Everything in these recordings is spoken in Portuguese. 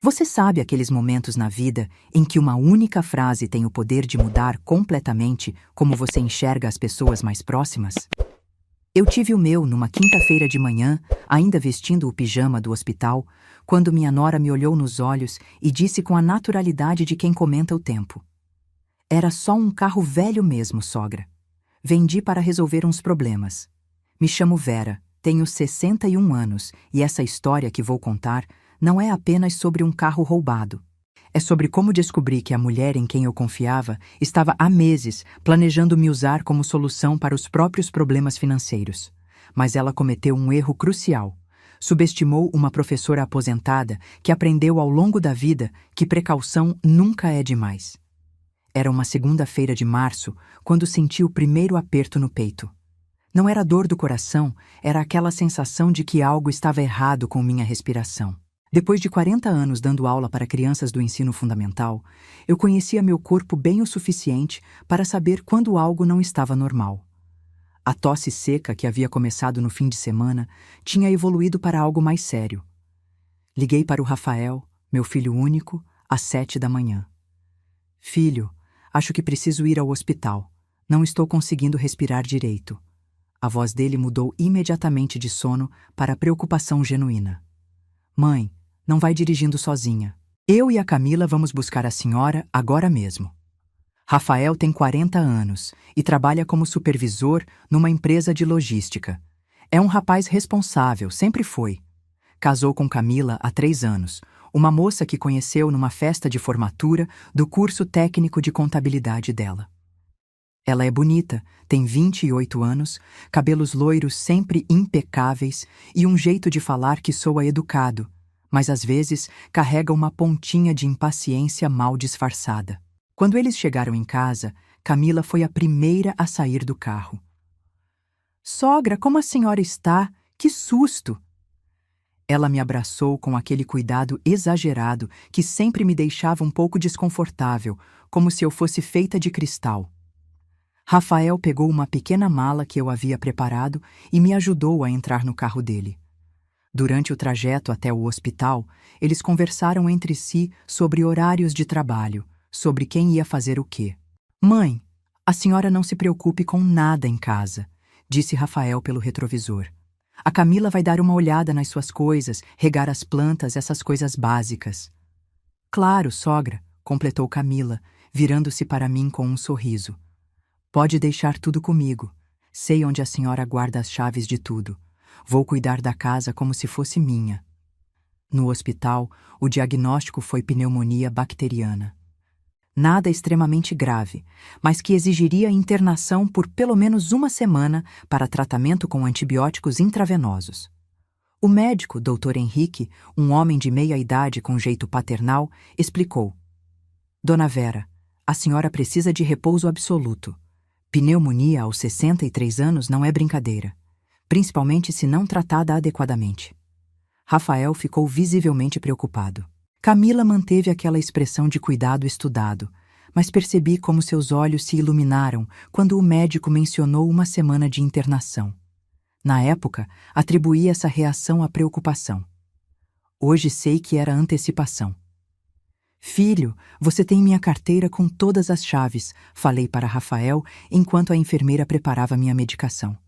Você sabe aqueles momentos na vida em que uma única frase tem o poder de mudar completamente como você enxerga as pessoas mais próximas? Eu tive o meu numa quinta-feira de manhã, ainda vestindo o pijama do hospital, quando minha nora me olhou nos olhos e disse com a naturalidade de quem comenta o tempo: "Era só um carro velho mesmo, sogra. Vendi para resolver uns problemas. Me chamo Vera, tenho 61 anos e essa história que vou contar não é apenas sobre um carro roubado. É sobre como descobri que a mulher em quem eu confiava estava há meses planejando me usar como solução para os próprios problemas financeiros. Mas ela cometeu um erro crucial. Subestimou uma professora aposentada que aprendeu ao longo da vida que precaução nunca é demais. Era uma segunda-feira de março, quando senti o primeiro aperto no peito. Não era dor do coração, era aquela sensação de que algo estava errado com minha respiração. Depois de 40 anos dando aula para crianças do ensino fundamental, eu conhecia meu corpo bem o suficiente para saber quando algo não estava normal. A tosse seca que havia começado no fim de semana tinha evoluído para algo mais sério. Liguei para o Rafael, meu filho único, às 7 da manhã. "Filho, acho que preciso ir ao hospital. Não estou conseguindo respirar direito." A voz dele mudou imediatamente de sono para preocupação genuína. "Mãe, não vai dirigindo sozinha. Eu e a Camila vamos buscar a senhora agora mesmo." Rafael tem 40 anos e trabalha como supervisor numa empresa de logística. É um rapaz responsável, sempre foi. Casou com Camila há 3 anos, uma moça que conheceu numa festa de formatura do curso técnico de contabilidade dela. Ela é bonita, tem 28 anos, cabelos loiros sempre impecáveis e um jeito de falar que soa educado, mas às vezes carrega uma pontinha de impaciência mal disfarçada. Quando eles chegaram em casa, Camila foi a primeira a sair do carro. "Sogra, como a senhora está? Que susto!" Ela me abraçou com aquele cuidado exagerado que sempre me deixava um pouco desconfortável, como se eu fosse feita de cristal. Rafael pegou uma pequena mala que eu havia preparado e me ajudou a entrar no carro dele. Durante o trajeto até o hospital, eles conversaram entre si sobre horários de trabalho, sobre quem ia fazer o quê. "Mãe, a senhora não se preocupe com nada em casa", disse Rafael pelo retrovisor. "A Camila vai dar uma olhada nas suas coisas, regar as plantas, essas coisas básicas." "Claro, sogra", completou Camila, virando-se para mim com um sorriso. "Pode deixar tudo comigo. Sei onde a senhora guarda as chaves de tudo. Vou cuidar da casa como se fosse minha." No hospital, o diagnóstico foi pneumonia bacteriana. Nada extremamente grave, mas que exigiria internação por pelo menos uma semana para tratamento com antibióticos intravenosos. O médico, Dr. Henrique, um homem de meia idade com jeito paternal, explicou: "Dona Vera, a senhora precisa de repouso absoluto. Pneumonia aos 63 anos não é brincadeira, principalmente se não tratada adequadamente." Rafael ficou visivelmente preocupado. Camila manteve aquela expressão de cuidado estudado, mas percebi como seus olhos se iluminaram quando o médico mencionou uma semana de internação. Na época, atribuí essa reação à preocupação. Hoje sei que era antecipação. "Filho, você tem minha carteira com todas as chaves", falei para Rafael enquanto a enfermeira preparava minha medicação.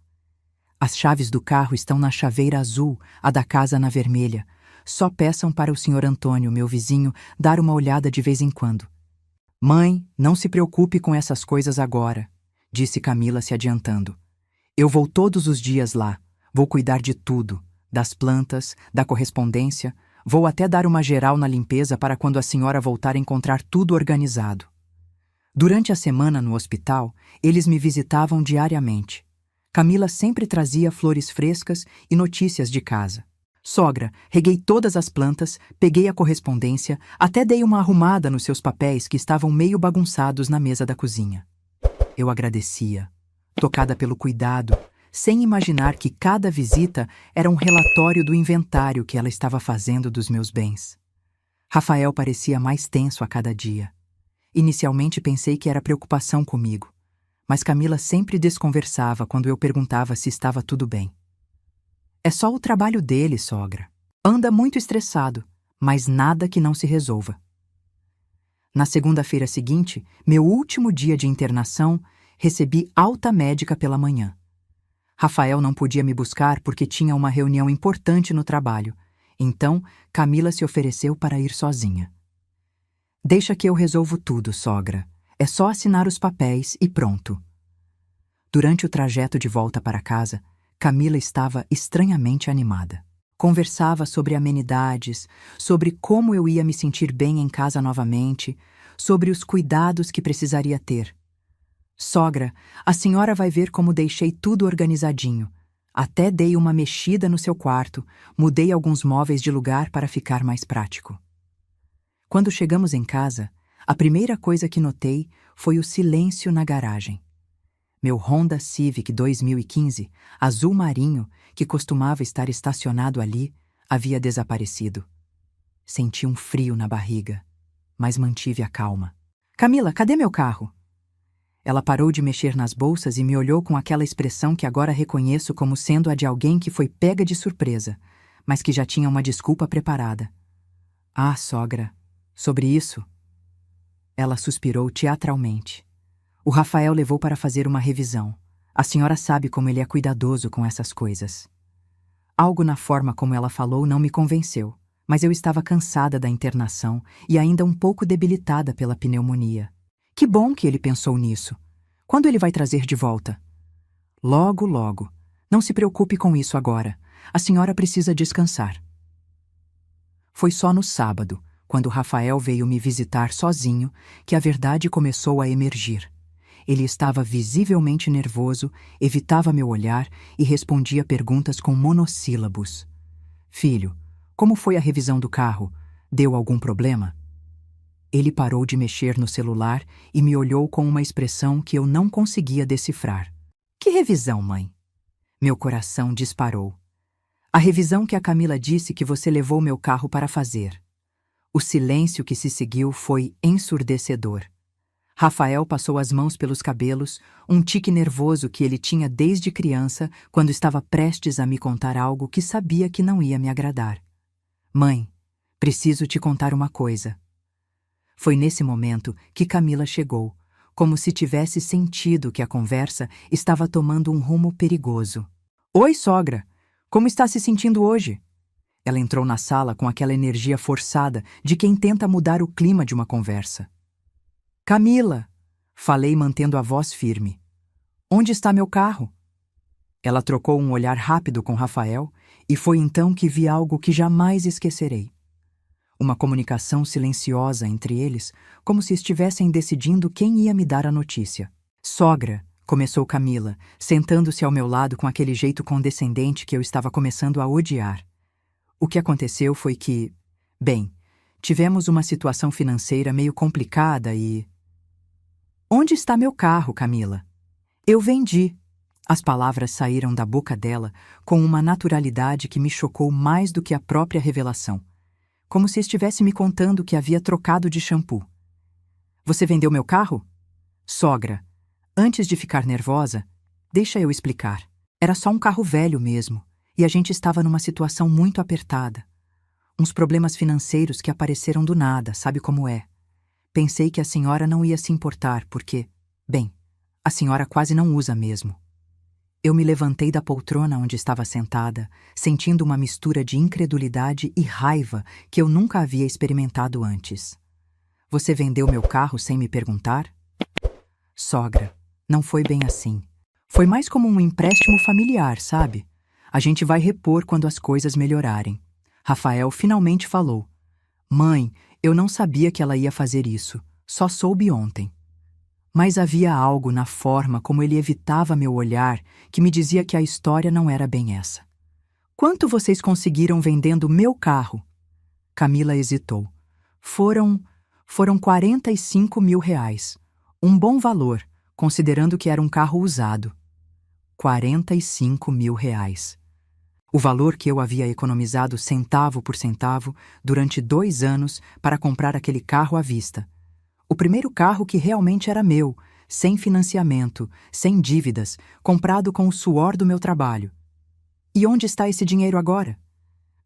"As chaves do carro estão na chaveira azul, a da casa na vermelha. Só peçam para o Sr. Antônio, meu vizinho, dar uma olhada de vez em quando." "Mãe, não se preocupe com essas coisas agora", disse Camila se adiantando. "Eu vou todos os dias lá. Vou cuidar de tudo, das plantas, da correspondência. Vou até dar uma geral na limpeza para quando a senhora voltar a encontrar tudo organizado." Durante a semana no hospital, eles me visitavam diariamente. Camila sempre trazia flores frescas e notícias de casa. "Sogra, reguei todas as plantas, peguei a correspondência, até dei uma arrumada nos seus papéis que estavam meio bagunçados na mesa da cozinha." Eu agradecia, tocada pelo cuidado, sem imaginar que cada visita era um relatório do inventário que ela estava fazendo dos meus bens. Rafael parecia mais tenso a cada dia. Inicialmente pensei que era preocupação comigo, mas Camila sempre desconversava quando eu perguntava se estava tudo bem. "É só o trabalho dele, sogra. Anda muito estressado, mas nada que não se resolva. Na segunda-feira seguinte, meu último dia de internação, recebi alta médica pela manhã. Rafael não podia me buscar porque tinha uma reunião importante no trabalho, então Camila se ofereceu para ir sozinha. Deixa que eu resolvo tudo, sogra. É só assinar os papéis e pronto. Durante o trajeto de volta para casa, Camila estava estranhamente animada. Conversava sobre amenidades, sobre como eu ia me sentir bem em casa novamente, sobre os cuidados que precisaria ter. Sogra, a senhora vai ver como deixei tudo organizadinho. Até dei uma mexida no seu quarto, mudei alguns móveis de lugar para ficar mais prático. Quando chegamos em casa, a primeira coisa que notei foi o silêncio na garagem. Meu Honda Civic 2015, azul marinho, que costumava estar estacionado ali, havia desaparecido. Senti um frio na barriga, mas mantive a calma. Camila, cadê meu carro? Ela parou de mexer nas bolsas e me olhou com aquela expressão que agora reconheço como sendo a de alguém que foi pega de surpresa, mas que já tinha uma desculpa preparada. Ah, sogra, sobre isso? Ela suspirou teatralmente. O Rafael levou para fazer uma revisão. A senhora sabe como ele é cuidadoso com essas coisas. Algo na forma como ela falou não me convenceu, mas eu estava cansada da internação e ainda um pouco debilitada pela pneumonia. Que bom que ele pensou nisso. Quando ele vai trazer de volta? Logo, logo. Não se preocupe com isso agora. A senhora precisa descansar. Foi só no sábado, quando Rafael veio me visitar sozinho, que a verdade começou a emergir. Ele estava visivelmente nervoso, evitava meu olhar e respondia perguntas com monossílabos. Filho, como foi a revisão do carro? Deu algum problema? Ele parou de mexer no celular e me olhou com uma expressão que eu não conseguia decifrar. Que revisão, mãe? Meu coração disparou. A revisão que a Camila disse que você levou meu carro para fazer. O silêncio que se seguiu foi ensurdecedor. Rafael passou as mãos pelos cabelos, um tique nervoso que ele tinha desde criança quando estava prestes a me contar algo que sabia que não ia me agradar. Mãe, preciso te contar uma coisa. Foi nesse momento que Camila chegou, como se tivesse sentido que a conversa estava tomando um rumo perigoso. Oi, sogra! Como está se sentindo hoje? Ela entrou na sala com aquela energia forçada de quem tenta mudar o clima de uma conversa. Camila! Falei mantendo a voz firme. Onde está meu carro? Ela trocou um olhar rápido com Rafael e foi então que vi algo que jamais esquecerei. Uma comunicação silenciosa entre eles, como se estivessem decidindo quem ia me dar a notícia. Sogra! Começou Camila, sentando-se ao meu lado com aquele jeito condescendente que eu estava começando a odiar. O que aconteceu foi que, bem, tivemos uma situação financeira meio complicada e... Onde está meu carro, Camila? Eu vendi. As palavras saíram da boca dela com uma naturalidade que me chocou mais do que a própria revelação, como se estivesse me contando que havia trocado de shampoo. Você vendeu meu carro? Sogra, antes de ficar nervosa, deixa eu explicar. Era só um carro velho mesmo, e a gente estava numa situação muito apertada. Uns problemas financeiros que apareceram do nada, sabe como é? Pensei que a senhora não ia se importar, porque, bem, a senhora quase não usa mesmo. Eu me levantei da poltrona onde estava sentada, sentindo uma mistura de incredulidade e raiva que eu nunca havia experimentado antes. Você vendeu meu carro sem me perguntar? Sogra, não foi bem assim. Foi mais como um empréstimo familiar, sabe? A gente vai repor quando as coisas melhorarem. Rafael finalmente falou. Mãe, eu não sabia que ela ia fazer isso. Só soube ontem. Mas havia algo na forma como ele evitava meu olhar que me dizia que a história não era bem essa. Quanto vocês conseguiram vendendo meu carro? Camila hesitou. Foram 45 mil reais. Um bom valor, considerando que era um carro usado. 45 mil reais. O valor que eu havia economizado centavo por centavo durante 2 anos para comprar aquele carro à vista. O primeiro carro que realmente era meu, sem financiamento, sem dívidas, comprado com o suor do meu trabalho. E onde está esse dinheiro agora?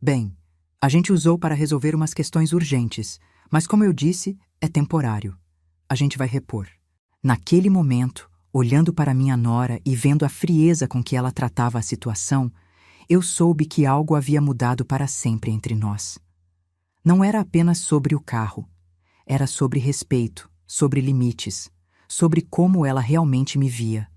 Bem, A gente usou para resolver umas questões urgentes, mas como eu disse, é temporário. A gente vai repor. Naquele momento, olhando para minha nora e vendo a frieza com que ela tratava a situação, eu soube que algo havia mudado para sempre entre nós. Não era apenas sobre o carro. Era sobre respeito, sobre limites, sobre como ela realmente me via.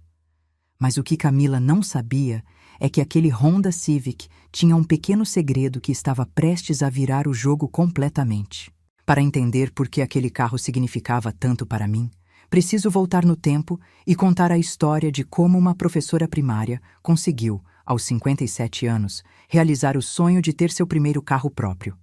Mas o que Camila não sabia é que aquele Honda Civic tinha um pequeno segredo que estava prestes a virar o jogo completamente. Para entender por que aquele carro significava tanto para mim, preciso voltar no tempo e contar a história de como uma professora primária conseguiu, aos 57 anos, realizar o sonho de ter seu primeiro carro próprio.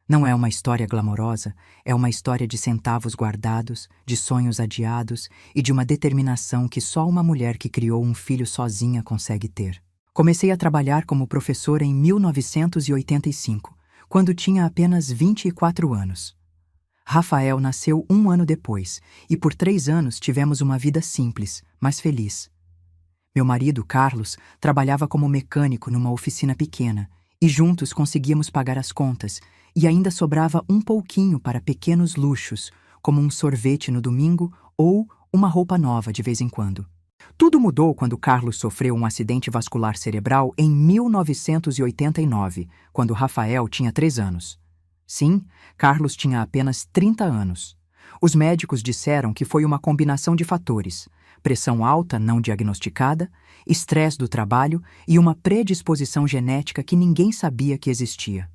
Não é uma história glamourosa, é uma história de centavos guardados, de sonhos adiados e de uma determinação que só uma mulher que criou um filho sozinha consegue ter. Comecei a trabalhar como professora em 1985, quando tinha apenas 24 anos. Rafael nasceu um ano depois, e por 3 anos tivemos uma vida simples, mas feliz. Meu marido, Carlos, trabalhava como mecânico numa oficina pequena, e juntos conseguíamos pagar as contas, e ainda sobrava um pouquinho para pequenos luxos, como um sorvete no domingo ou uma roupa nova de vez em quando. Tudo mudou quando Carlos sofreu um acidente vascular cerebral em 1989, quando Rafael tinha 3 anos. Sim, Carlos tinha apenas 30 anos. Os médicos disseram que foi uma combinação de fatores: pressão alta não diagnosticada, estresse do trabalho e uma predisposição genética que ninguém sabia que existia.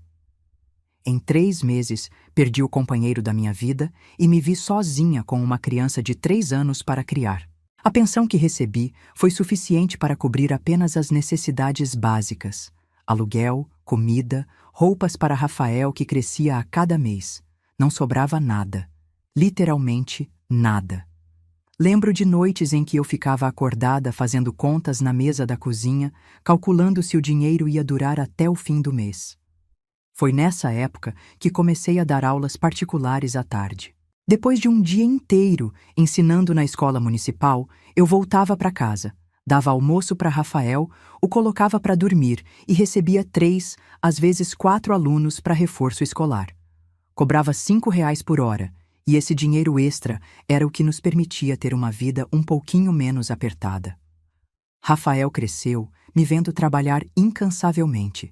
Em 3 meses, perdi o companheiro da minha vida e me vi sozinha com uma criança de 3 anos para criar. A pensão que recebi foi suficiente para cobrir apenas as necessidades básicas: aluguel, comida, roupas para Rafael que crescia a cada mês. Não sobrava nada. Literalmente nada. Lembro de noites em que eu ficava acordada fazendo contas na mesa da cozinha, calculando se o dinheiro ia durar até o fim do mês. Foi nessa época que comecei a dar aulas particulares à tarde. Depois de um dia inteiro ensinando na escola municipal, eu voltava para casa, dava almoço para Rafael, o colocava para dormir e recebia 3, às vezes 4 alunos para reforço escolar. Cobrava R$ 5 por hora, e esse dinheiro extra era o que nos permitia ter uma vida um pouquinho menos apertada. Rafael cresceu, me vendo trabalhar incansavelmente.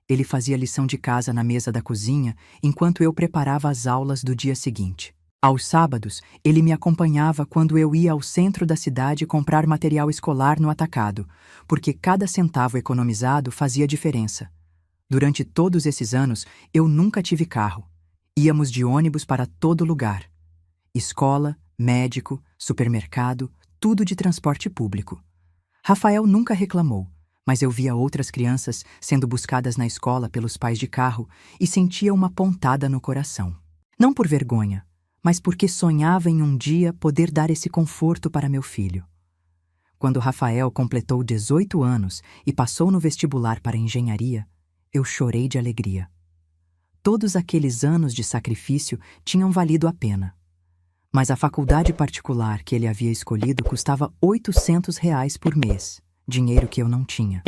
Ele fazia lição de casa na mesa da cozinha enquanto eu preparava as aulas do dia seguinte. Aos sábados, ele me acompanhava quando eu ia ao centro da cidade comprar material escolar no atacado, porque cada centavo economizado fazia diferença. Durante todos esses anos, eu nunca tive carro. Íamos de ônibus para todo lugar. Escola, médico, supermercado, tudo de transporte público. Rafael nunca reclamou, mas eu via outras crianças sendo buscadas na escola pelos pais de carro e sentia uma pontada no coração. Não por vergonha, mas porque sonhava em um dia poder dar esse conforto para meu filho. Quando Rafael completou 18 anos e passou no vestibular para engenharia, eu chorei de alegria. Todos aqueles anos de sacrifício tinham valido a pena. Mas a faculdade particular que ele havia escolhido custava R$ 800 por mês, dinheiro que eu não tinha.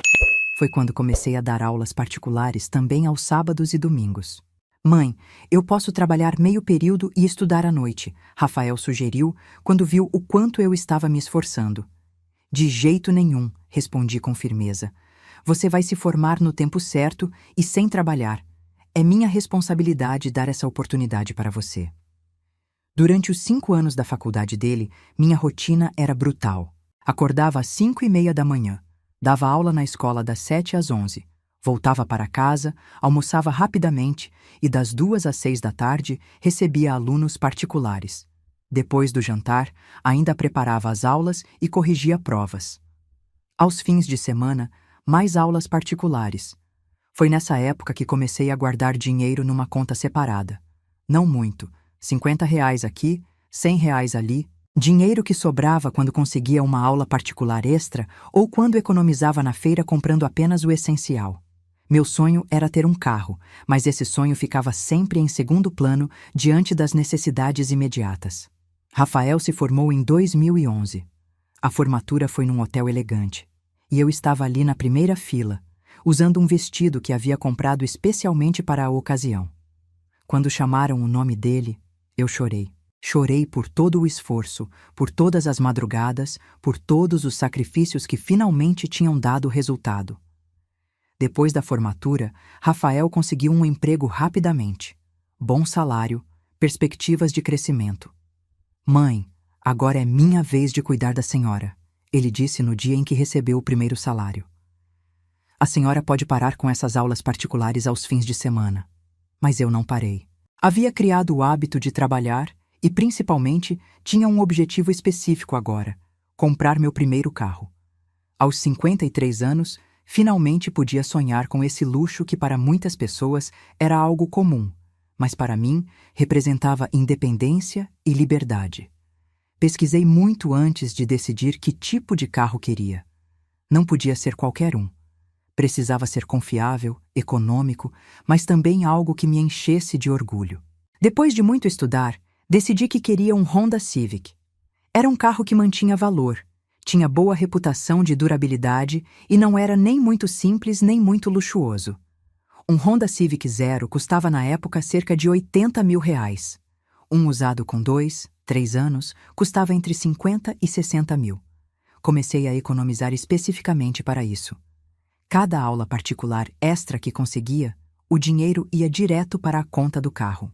Foi quando comecei a dar aulas particulares também aos sábados e domingos. Mãe, eu posso trabalhar meio período e estudar à noite, Rafael sugeriu quando viu o quanto eu estava me esforçando. De jeito nenhum, respondi com firmeza. Você vai se formar no tempo certo e sem trabalhar. É minha responsabilidade dar essa oportunidade para você. Durante os 5 anos da faculdade dele, minha rotina era brutal. Acordava às 5:30 da manhã, dava aula na escola das 7 às 11, voltava para casa, almoçava rapidamente e das 2 às 6 da tarde recebia alunos particulares. Depois do jantar, ainda preparava as aulas e corrigia provas. Aos fins de semana, mais aulas particulares. Foi nessa época que comecei a guardar dinheiro numa conta separada. Não muito, R$ 50 aqui, R$ 100 ali, dinheiro que sobrava quando conseguia uma aula particular extra ou quando economizava na feira comprando apenas o essencial. Meu sonho era ter um carro, mas esse sonho ficava sempre em segundo plano diante das necessidades imediatas. Rafael se formou em 2011. A formatura foi num hotel elegante, e eu estava ali na primeira fila, usando um vestido que havia comprado especialmente para a ocasião. Quando chamaram o nome dele, eu chorei. Chorei por todo o esforço, por todas as madrugadas, por todos os sacrifícios que finalmente tinham dado resultado. Depois da formatura, Rafael conseguiu um emprego rapidamente. Bom salário, perspectivas de crescimento. Mãe, agora é minha vez de cuidar da senhora, ele disse no dia em que recebeu o primeiro salário. A senhora pode parar com essas aulas particulares aos fins de semana. Mas eu não parei. Havia criado o hábito de trabalhar e, principalmente, tinha um objetivo específico agora: comprar meu primeiro carro. Aos 53 anos, finalmente podia sonhar com esse luxo que para muitas pessoas era algo comum, mas para mim representava independência e liberdade. Pesquisei muito antes de decidir que tipo de carro queria. Não podia ser qualquer um. Precisava ser confiável, econômico, mas também algo que me enchesse de orgulho. Depois de muito estudar, decidi que queria um Honda Civic. Era um carro que mantinha valor, tinha boa reputação de durabilidade e não era nem muito simples nem muito luxuoso. Um Honda Civic Zero custava na época cerca de R$80 mil. Um usado com 2, 3 anos custava entre 50 e 60 mil. Comecei a economizar especificamente para isso. Cada aula particular extra que conseguia, o dinheiro ia direto para a conta do carro.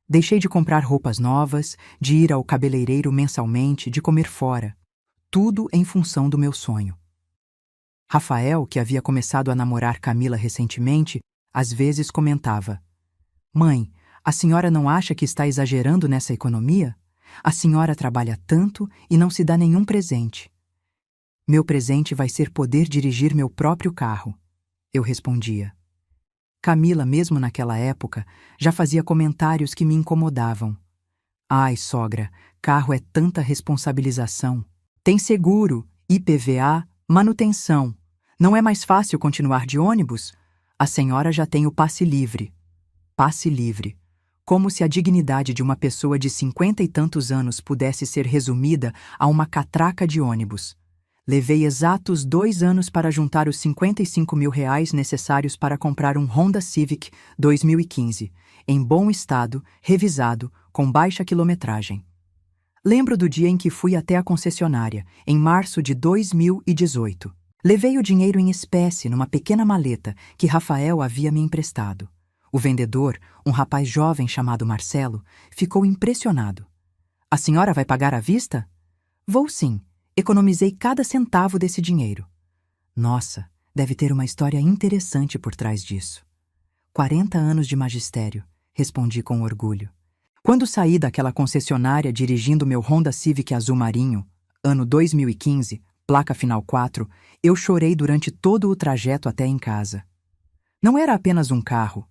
Deixei de comprar roupas novas, de ir ao cabeleireiro mensalmente, de comer fora. Tudo em função do meu sonho. Rafael, que havia começado a namorar Camila recentemente, às vezes comentava: Mãe, a senhora não acha que está exagerando nessa economia? A senhora trabalha tanto e não se dá nenhum presente. Meu presente vai ser poder dirigir meu próprio carro, eu respondia. Camila, mesmo naquela época, já fazia comentários que me incomodavam. Ai, sogra, carro é tanta responsabilização. Tem seguro, IPVA, manutenção. Não é mais fácil continuar de ônibus? A senhora já tem o passe livre. Passe livre. Como se a dignidade de uma pessoa de 50 e tantos anos pudesse ser resumida a uma catraca de ônibus. Levei exatos 2 anos para juntar os R$55 mil necessários para comprar um Honda Civic 2015, em bom estado, revisado, com baixa quilometragem. Lembro do dia em que fui até a concessionária, em março de 2018. Levei o dinheiro em espécie numa pequena maleta que Rafael havia me emprestado. O vendedor, um rapaz jovem chamado Marcelo, ficou impressionado. A senhora vai pagar à vista? Vou sim. Economizei cada centavo desse dinheiro. Nossa, deve ter uma história interessante por trás disso. 40 anos de magistério, respondi com orgulho. Quando saí daquela concessionária dirigindo meu Honda Civic azul marinho, ano 2015, placa final 4, eu chorei durante todo o trajeto até em casa. Não era apenas um carro.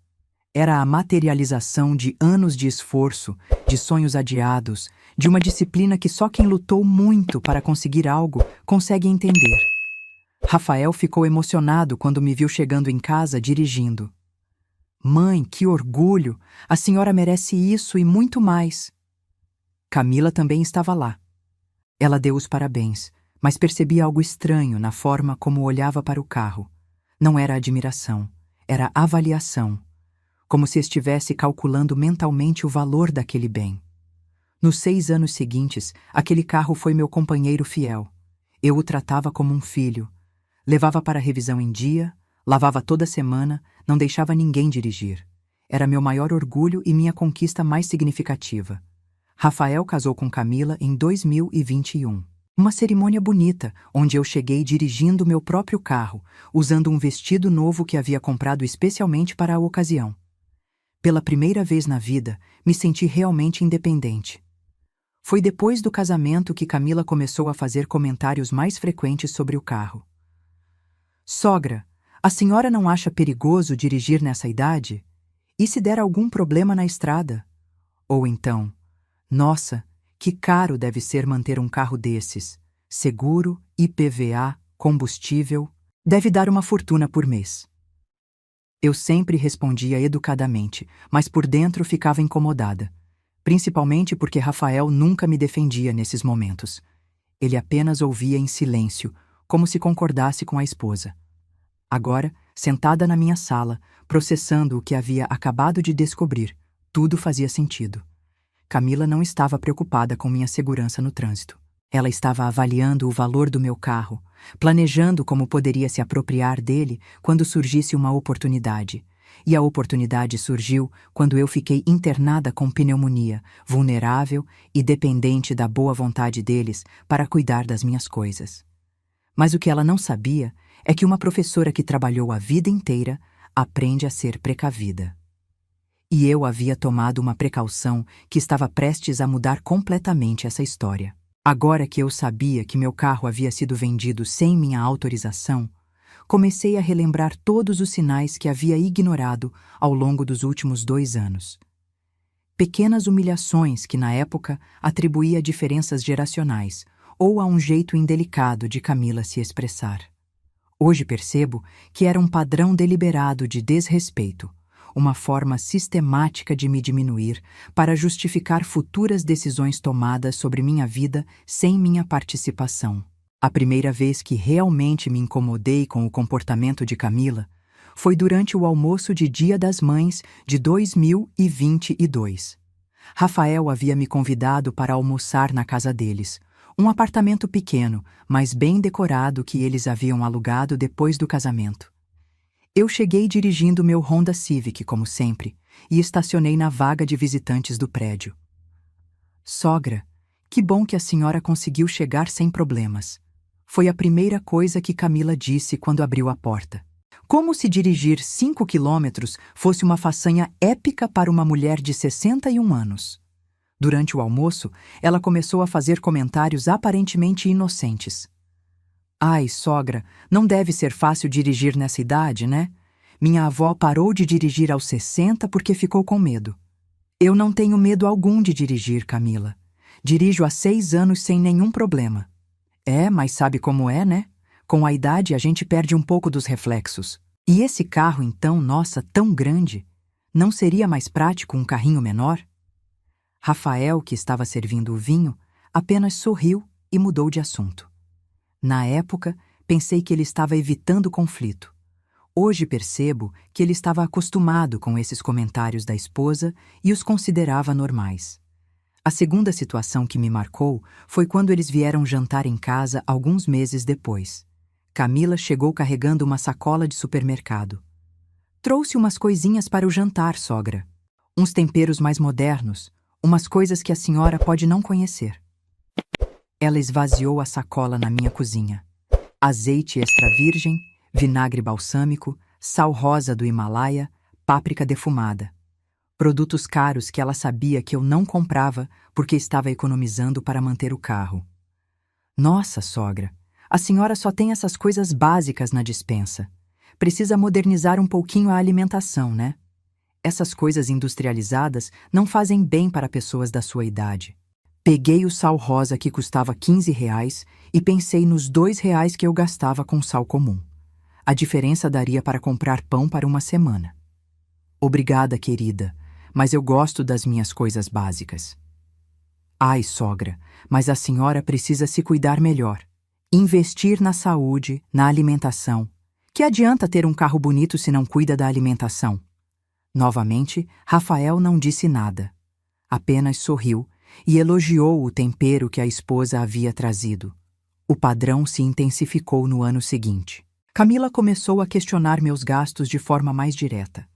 Era a materialização de anos de esforço, de sonhos adiados, de uma disciplina que só quem lutou muito para conseguir algo consegue entender. Rafael ficou emocionado quando me viu chegando em casa dirigindo. Mãe, que orgulho! A senhora merece isso e muito mais. Camila também estava lá. Ela deu os parabéns, mas percebi algo estranho na forma como olhava para o carro. Não era admiração, era avaliação. Como se estivesse calculando mentalmente o valor daquele bem. Nos 6 anos seguintes, aquele carro foi meu companheiro fiel. Eu o tratava como um filho. Levava para revisão em dia, lavava toda semana, não deixava ninguém dirigir. Era meu maior orgulho e minha conquista mais significativa. Rafael casou com Camila em 2021. Uma cerimônia bonita, onde eu cheguei dirigindo meu próprio carro, usando um vestido novo que havia comprado especialmente para a ocasião. Pela primeira vez na vida, me senti realmente independente. Foi depois do casamento que Camila começou a fazer comentários mais frequentes sobre o carro. Sogra, a senhora não acha perigoso dirigir nessa idade? E se der algum problema na estrada? Ou então, nossa, que caro deve ser manter um carro desses. Seguro, IPVA, combustível, deve dar uma fortuna por mês. Eu sempre respondia educadamente, mas por dentro ficava incomodada. Principalmente porque Rafael nunca me defendia nesses momentos. Ele apenas ouvia em silêncio, como se concordasse com a esposa. Agora, sentada na minha sala, processando o que havia acabado de descobrir. Tudo fazia sentido. Camila não estava preocupada com minha segurança no trânsito. Ela estava avaliando o valor do meu carro, planejando como poderia se apropriar dele quando surgisse uma oportunidade. E a oportunidade surgiu quando eu fiquei internada com pneumonia, vulnerável e dependente da boa vontade deles para cuidar das minhas coisas. Mas o que ela não sabia é que uma professora que trabalhou a vida inteira aprende a ser precavida. E eu havia tomado uma precaução que estava prestes a mudar completamente essa história. Agora que eu sabia que meu carro havia sido vendido sem minha autorização, comecei a relembrar todos os sinais que havia ignorado ao longo dos últimos 2 anos. Pequenas humilhações que, na época, atribuía a diferenças geracionais ou a um jeito indelicado de Camila se expressar. Hoje percebo que era um padrão deliberado de desrespeito, uma forma sistemática de me diminuir para justificar futuras decisões tomadas sobre minha vida sem minha participação. A primeira vez que realmente me incomodei com o comportamento de Camila foi durante o almoço de Dia das Mães de 2022. Rafael havia me convidado para almoçar na casa deles, um apartamento pequeno, mas bem decorado que eles haviam alugado depois do casamento. Eu cheguei dirigindo meu Honda Civic, como sempre, e estacionei na vaga de visitantes do prédio. Sogra, que bom que a senhora conseguiu chegar sem problemas. Foi a primeira coisa que Camila disse quando abriu a porta. Como se dirigir 5 quilômetros fosse uma façanha épica para uma mulher de 61 anos. Durante o almoço, ela começou a fazer comentários aparentemente inocentes. Ai, sogra, não deve ser fácil dirigir nessa idade, né? Minha avó parou de dirigir aos 60 porque ficou com medo. Eu não tenho medo algum de dirigir, Camila. Dirijo há 6 anos sem nenhum problema. Mas sabe como é, né? Com a idade a gente perde um pouco dos reflexos. E esse carro, então, nossa, tão grande, não seria mais prático um carrinho menor? Rafael, que estava servindo o vinho, apenas sorriu e mudou de assunto. Na época, pensei que ele estava evitando conflito. Hoje percebo que ele estava acostumado com esses comentários da esposa e os considerava normais. A segunda situação que me marcou foi quando eles vieram jantar em casa alguns meses depois. Camila chegou carregando uma sacola de supermercado. Trouxe umas coisinhas para o jantar, sogra. Uns temperos mais modernos, umas coisas que a senhora pode não conhecer. Ela esvaziou a sacola na minha cozinha. Azeite extra virgem, vinagre balsâmico, sal rosa do Himalaia, páprica defumada. Produtos caros que ela sabia que eu não comprava porque estava economizando para manter o carro. Nossa, sogra, a senhora só tem essas coisas básicas na despensa. Precisa modernizar um pouquinho a alimentação, né? Essas coisas industrializadas não fazem bem para pessoas da sua idade. Peguei o sal rosa que custava R$ 15 e pensei nos R$ 2 que eu gastava com sal comum. A diferença daria para comprar pão para uma semana. Obrigada, querida, mas eu gosto das minhas coisas básicas. Ai, sogra, mas a senhora precisa se cuidar melhor. Investir na saúde, na alimentação. Que adianta ter um carro bonito se não cuida da alimentação? Novamente, Rafael não disse nada. Apenas sorriu e elogiou o tempero que a esposa havia trazido. O padrão se intensificou no ano seguinte. Camila começou a questionar meus gastos de forma mais direta.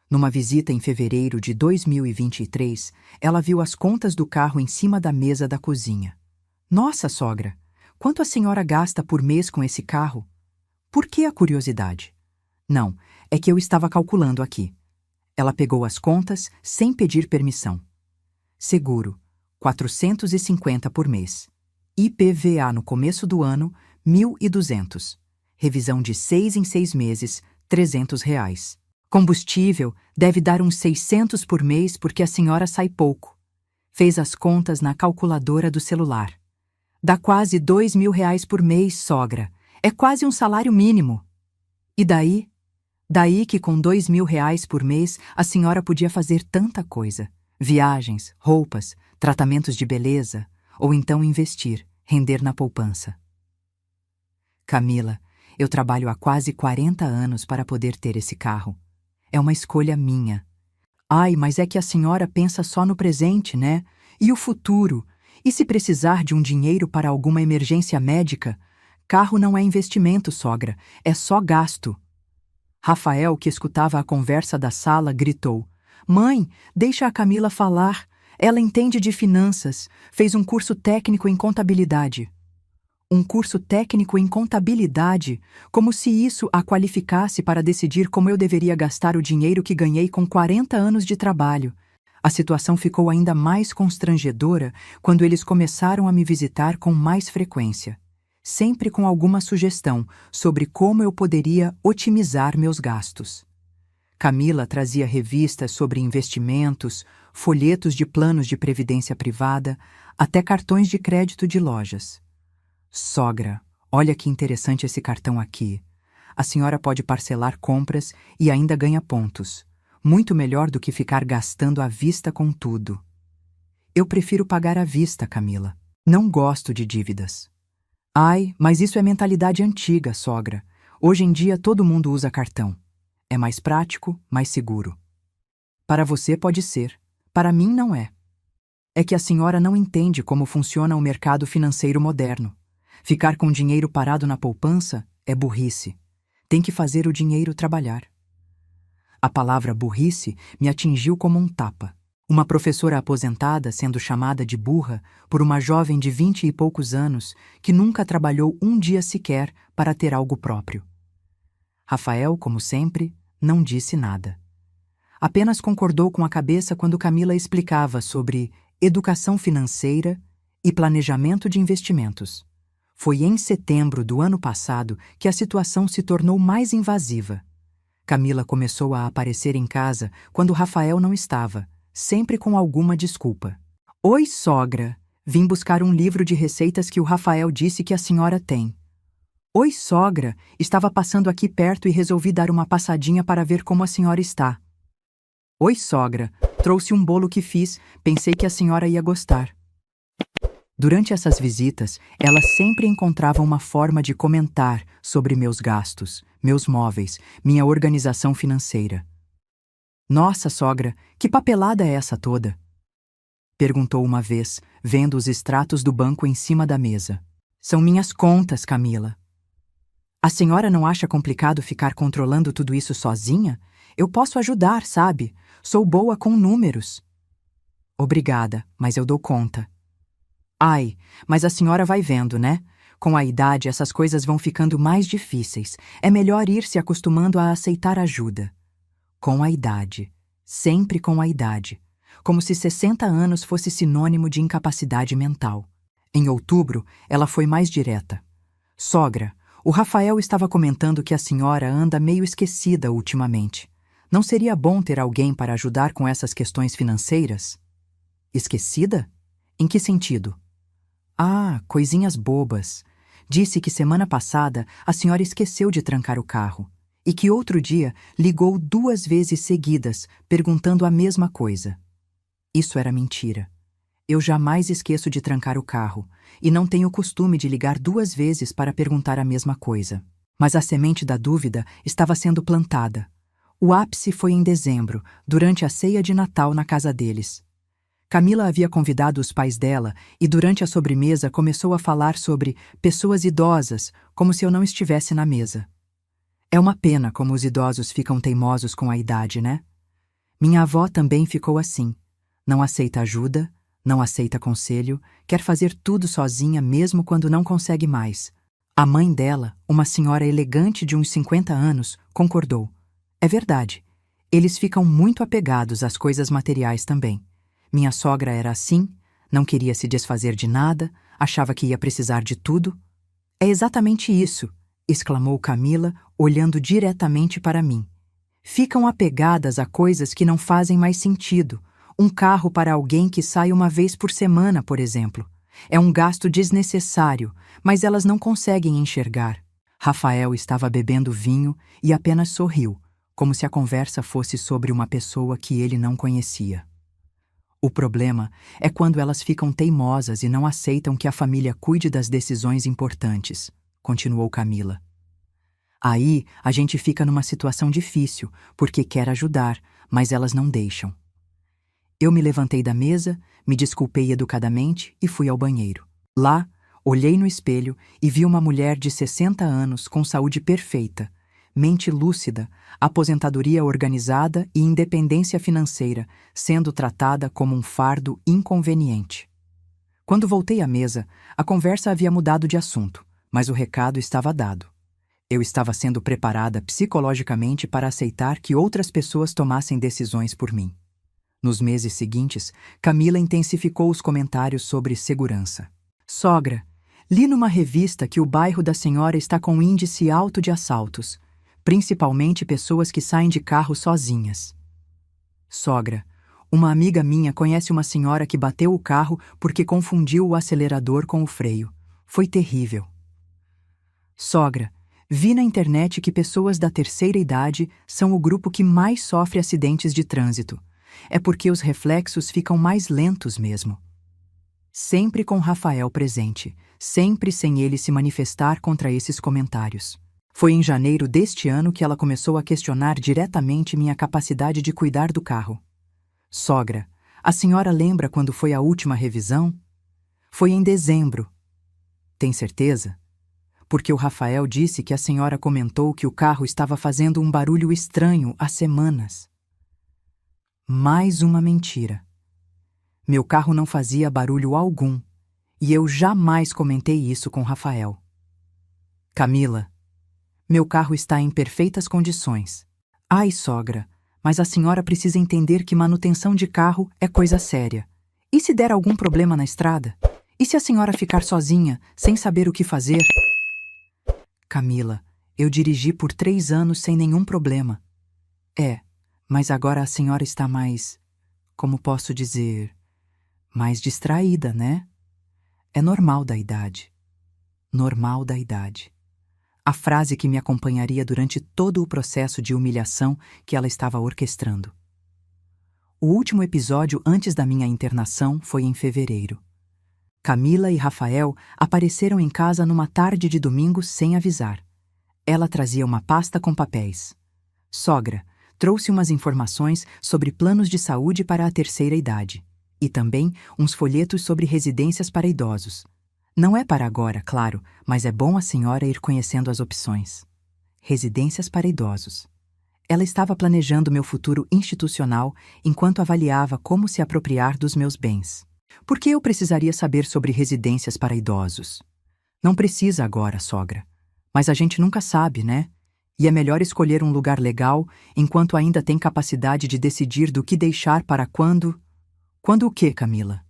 Numa visita em fevereiro de 2023, ela viu as contas do carro em cima da mesa da cozinha. Nossa, sogra, quanto a senhora gasta por mês com esse carro? Por que a curiosidade? Não, é que eu estava calculando aqui. Ela pegou as contas sem pedir permissão. Seguro, 450 por mês. IPVA no começo do ano, 1.200. Revisão de 6 em 6 meses, R$ 300. Combustível deve dar uns 600 por mês porque a senhora sai pouco. Fez as contas na calculadora do celular. Dá quase R$ 2.000 por mês, sogra. É quase um salário mínimo. E daí? Daí que com R$ 2.000 por mês a senhora podia fazer tanta coisa. Viagens, roupas, tratamentos de beleza, ou então investir, render na poupança. Camila, Eu trabalho há quase 40 anos para poder ter esse carro. É uma escolha minha. Ai, mas é que a senhora pensa só no presente, né? E o futuro? E se precisar de um dinheiro para alguma emergência médica? Carro não é investimento, sogra, é só gasto. Rafael, que escutava a conversa da sala, gritou: Mãe, deixa a Camila falar. Ela entende de finanças, fez um curso técnico em contabilidade. Um curso técnico em contabilidade, como se isso a qualificasse para decidir como eu deveria gastar o dinheiro que ganhei com 40 anos de trabalho. A situação ficou ainda mais constrangedora quando eles começaram a me visitar com mais frequência, sempre com alguma sugestão sobre como eu poderia otimizar meus gastos. Camila trazia revistas sobre investimentos, folhetos de planos de previdência privada, até cartões de crédito de lojas. Sogra, olha que interessante esse cartão aqui. A senhora pode parcelar compras e ainda ganha pontos. Muito melhor do que ficar gastando à vista com tudo. Eu prefiro pagar à vista, Camila. Não gosto de dívidas. Ai, mas isso é mentalidade antiga, sogra. Hoje em dia todo mundo usa cartão. É mais prático, mais seguro. Para você pode ser. Para mim não é. É que a senhora não entende como funciona o mercado financeiro moderno. Ficar com dinheiro parado na poupança é burrice. Tem que fazer o dinheiro trabalhar. A palavra burrice me atingiu como um tapa. Uma professora aposentada sendo chamada de burra por uma jovem de 20 e poucos anos que nunca trabalhou um dia sequer para ter algo próprio. Rafael, como sempre, não disse nada. Apenas concordou com a cabeça quando Camila explicava sobre educação financeira e planejamento de investimentos. Foi em setembro do ano passado que a situação se tornou mais invasiva. Camila começou a aparecer em casa quando Rafael não estava, sempre com alguma desculpa. Oi, sogra. Vim buscar um livro de receitas que o Rafael disse que a senhora tem. Oi, sogra. Estava passando aqui perto e resolvi dar uma passadinha para ver como a senhora está. Oi, sogra. Trouxe um bolo que fiz, pensei que a senhora ia gostar. Durante essas visitas, ela sempre encontrava uma forma de comentar sobre meus gastos, meus móveis, minha organização financeira. Nossa, sogra, que papelada é essa toda? Perguntou uma vez, vendo os extratos do banco em cima da mesa. São minhas contas, Camila. A senhora não acha complicado ficar controlando tudo isso sozinha? Eu posso ajudar, sabe? Sou boa com números. Obrigada, mas eu dou conta. Ai, mas a senhora vai vendo, né? Com a idade, essas coisas vão ficando mais difíceis. É melhor ir se acostumando a aceitar ajuda. Com a idade. Sempre com a idade. Como se 60 anos fosse sinônimo de incapacidade mental. Em outubro, ela foi mais direta. Sogra, o Rafael estava comentando que a senhora anda meio esquecida ultimamente. Não seria bom ter alguém para ajudar com essas questões financeiras? Esquecida? Em que sentido? Ah, coisinhas bobas. Disse que semana passada a senhora esqueceu de trancar o carro e que outro dia ligou 2 vezes seguidas perguntando a mesma coisa. Isso era mentira. Eu jamais esqueço de trancar o carro e não tenho o costume de ligar 2 vezes para perguntar a mesma coisa. Mas a semente da dúvida estava sendo plantada. O ápice foi em dezembro, durante a ceia de Natal na casa deles. Camila havia convidado os pais dela e durante a sobremesa começou a falar sobre pessoas idosas, como se eu não estivesse na mesa. É uma pena como os idosos ficam teimosos com a idade, né? Minha avó também ficou assim. Não aceita ajuda, não aceita conselho, quer fazer tudo sozinha mesmo quando não consegue mais. A mãe dela, uma senhora elegante de uns 50 anos, concordou. É verdade, eles ficam muito apegados às coisas materiais também. Minha sogra era assim, não queria se desfazer de nada, achava que ia precisar de tudo. É exatamente isso, exclamou Camila, olhando diretamente para mim. Ficam apegadas a coisas que não fazem mais sentido. Um carro para alguém que sai uma vez por semana, por exemplo. É um gasto desnecessário, mas elas não conseguem enxergar. Rafael estava bebendo vinho e apenas sorriu, como se a conversa fosse sobre uma pessoa que ele não conhecia. O problema é quando elas ficam teimosas e não aceitam que a família cuide das decisões importantes, continuou Camila. Aí a gente fica numa situação difícil, porque quer ajudar, mas elas não deixam. Eu me levantei da mesa, me desculpei educadamente e fui ao banheiro. Lá, olhei no espelho e vi uma mulher de 60 anos com saúde perfeita, mente lúcida, aposentadoria organizada e independência financeira, sendo tratada como um fardo inconveniente. Quando voltei à mesa, a conversa havia mudado de assunto, mas o recado estava dado. Eu estava sendo preparada psicologicamente para aceitar que outras pessoas tomassem decisões por mim. Nos meses seguintes, Camila intensificou os comentários sobre segurança. Sogra, li numa revista que o bairro da senhora está com índice alto de assaltos, principalmente pessoas que saem de carro sozinhas. Sogra, uma amiga minha conhece uma senhora que bateu o carro porque confundiu o acelerador com o freio. Foi terrível. Sogra, vi na internet que pessoas da terceira idade são o grupo que mais sofre acidentes de trânsito. É porque os reflexos ficam mais lentos mesmo. Sempre com Rafael presente, sempre sem ele se manifestar contra esses comentários. Foi em janeiro deste ano que ela começou a questionar diretamente minha capacidade de cuidar do carro. Sogra, a senhora lembra quando foi a última revisão? Foi em dezembro. Tem certeza? Porque o Rafael disse que a senhora comentou que o carro estava fazendo um barulho estranho há semanas. Mais uma mentira. Meu carro não fazia barulho algum, e eu jamais comentei isso com Rafael. Camila, meu carro está em perfeitas condições. Ai, sogra, mas a senhora precisa entender que manutenção de carro é coisa séria. E se der algum problema na estrada? E se a senhora ficar sozinha, sem saber o que fazer? Camila, eu dirigi por 3 anos sem nenhum problema. Mas agora a senhora está mais, como posso dizer, mais distraída, né? É normal da idade. Normal da idade. A frase que me acompanharia durante todo o processo de humilhação que ela estava orquestrando. O último episódio antes da minha internação foi em fevereiro. Camila e Rafael apareceram em casa numa tarde de domingo sem avisar. Ela trazia uma pasta com papéis. Sogra, trouxe umas informações sobre planos de saúde para a terceira idade. E também uns folhetos sobre residências para idosos. Não é para agora, claro, mas é bom a senhora ir conhecendo as opções. Residências para idosos. Ela estava planejando meu futuro institucional enquanto avaliava como se apropriar dos meus bens. Por que eu precisaria saber sobre residências para idosos? Não precisa agora, sogra. Mas a gente nunca sabe, né? E é melhor escolher um lugar legal enquanto ainda tem capacidade de decidir do que deixar para quando... Quando o quê, Camila?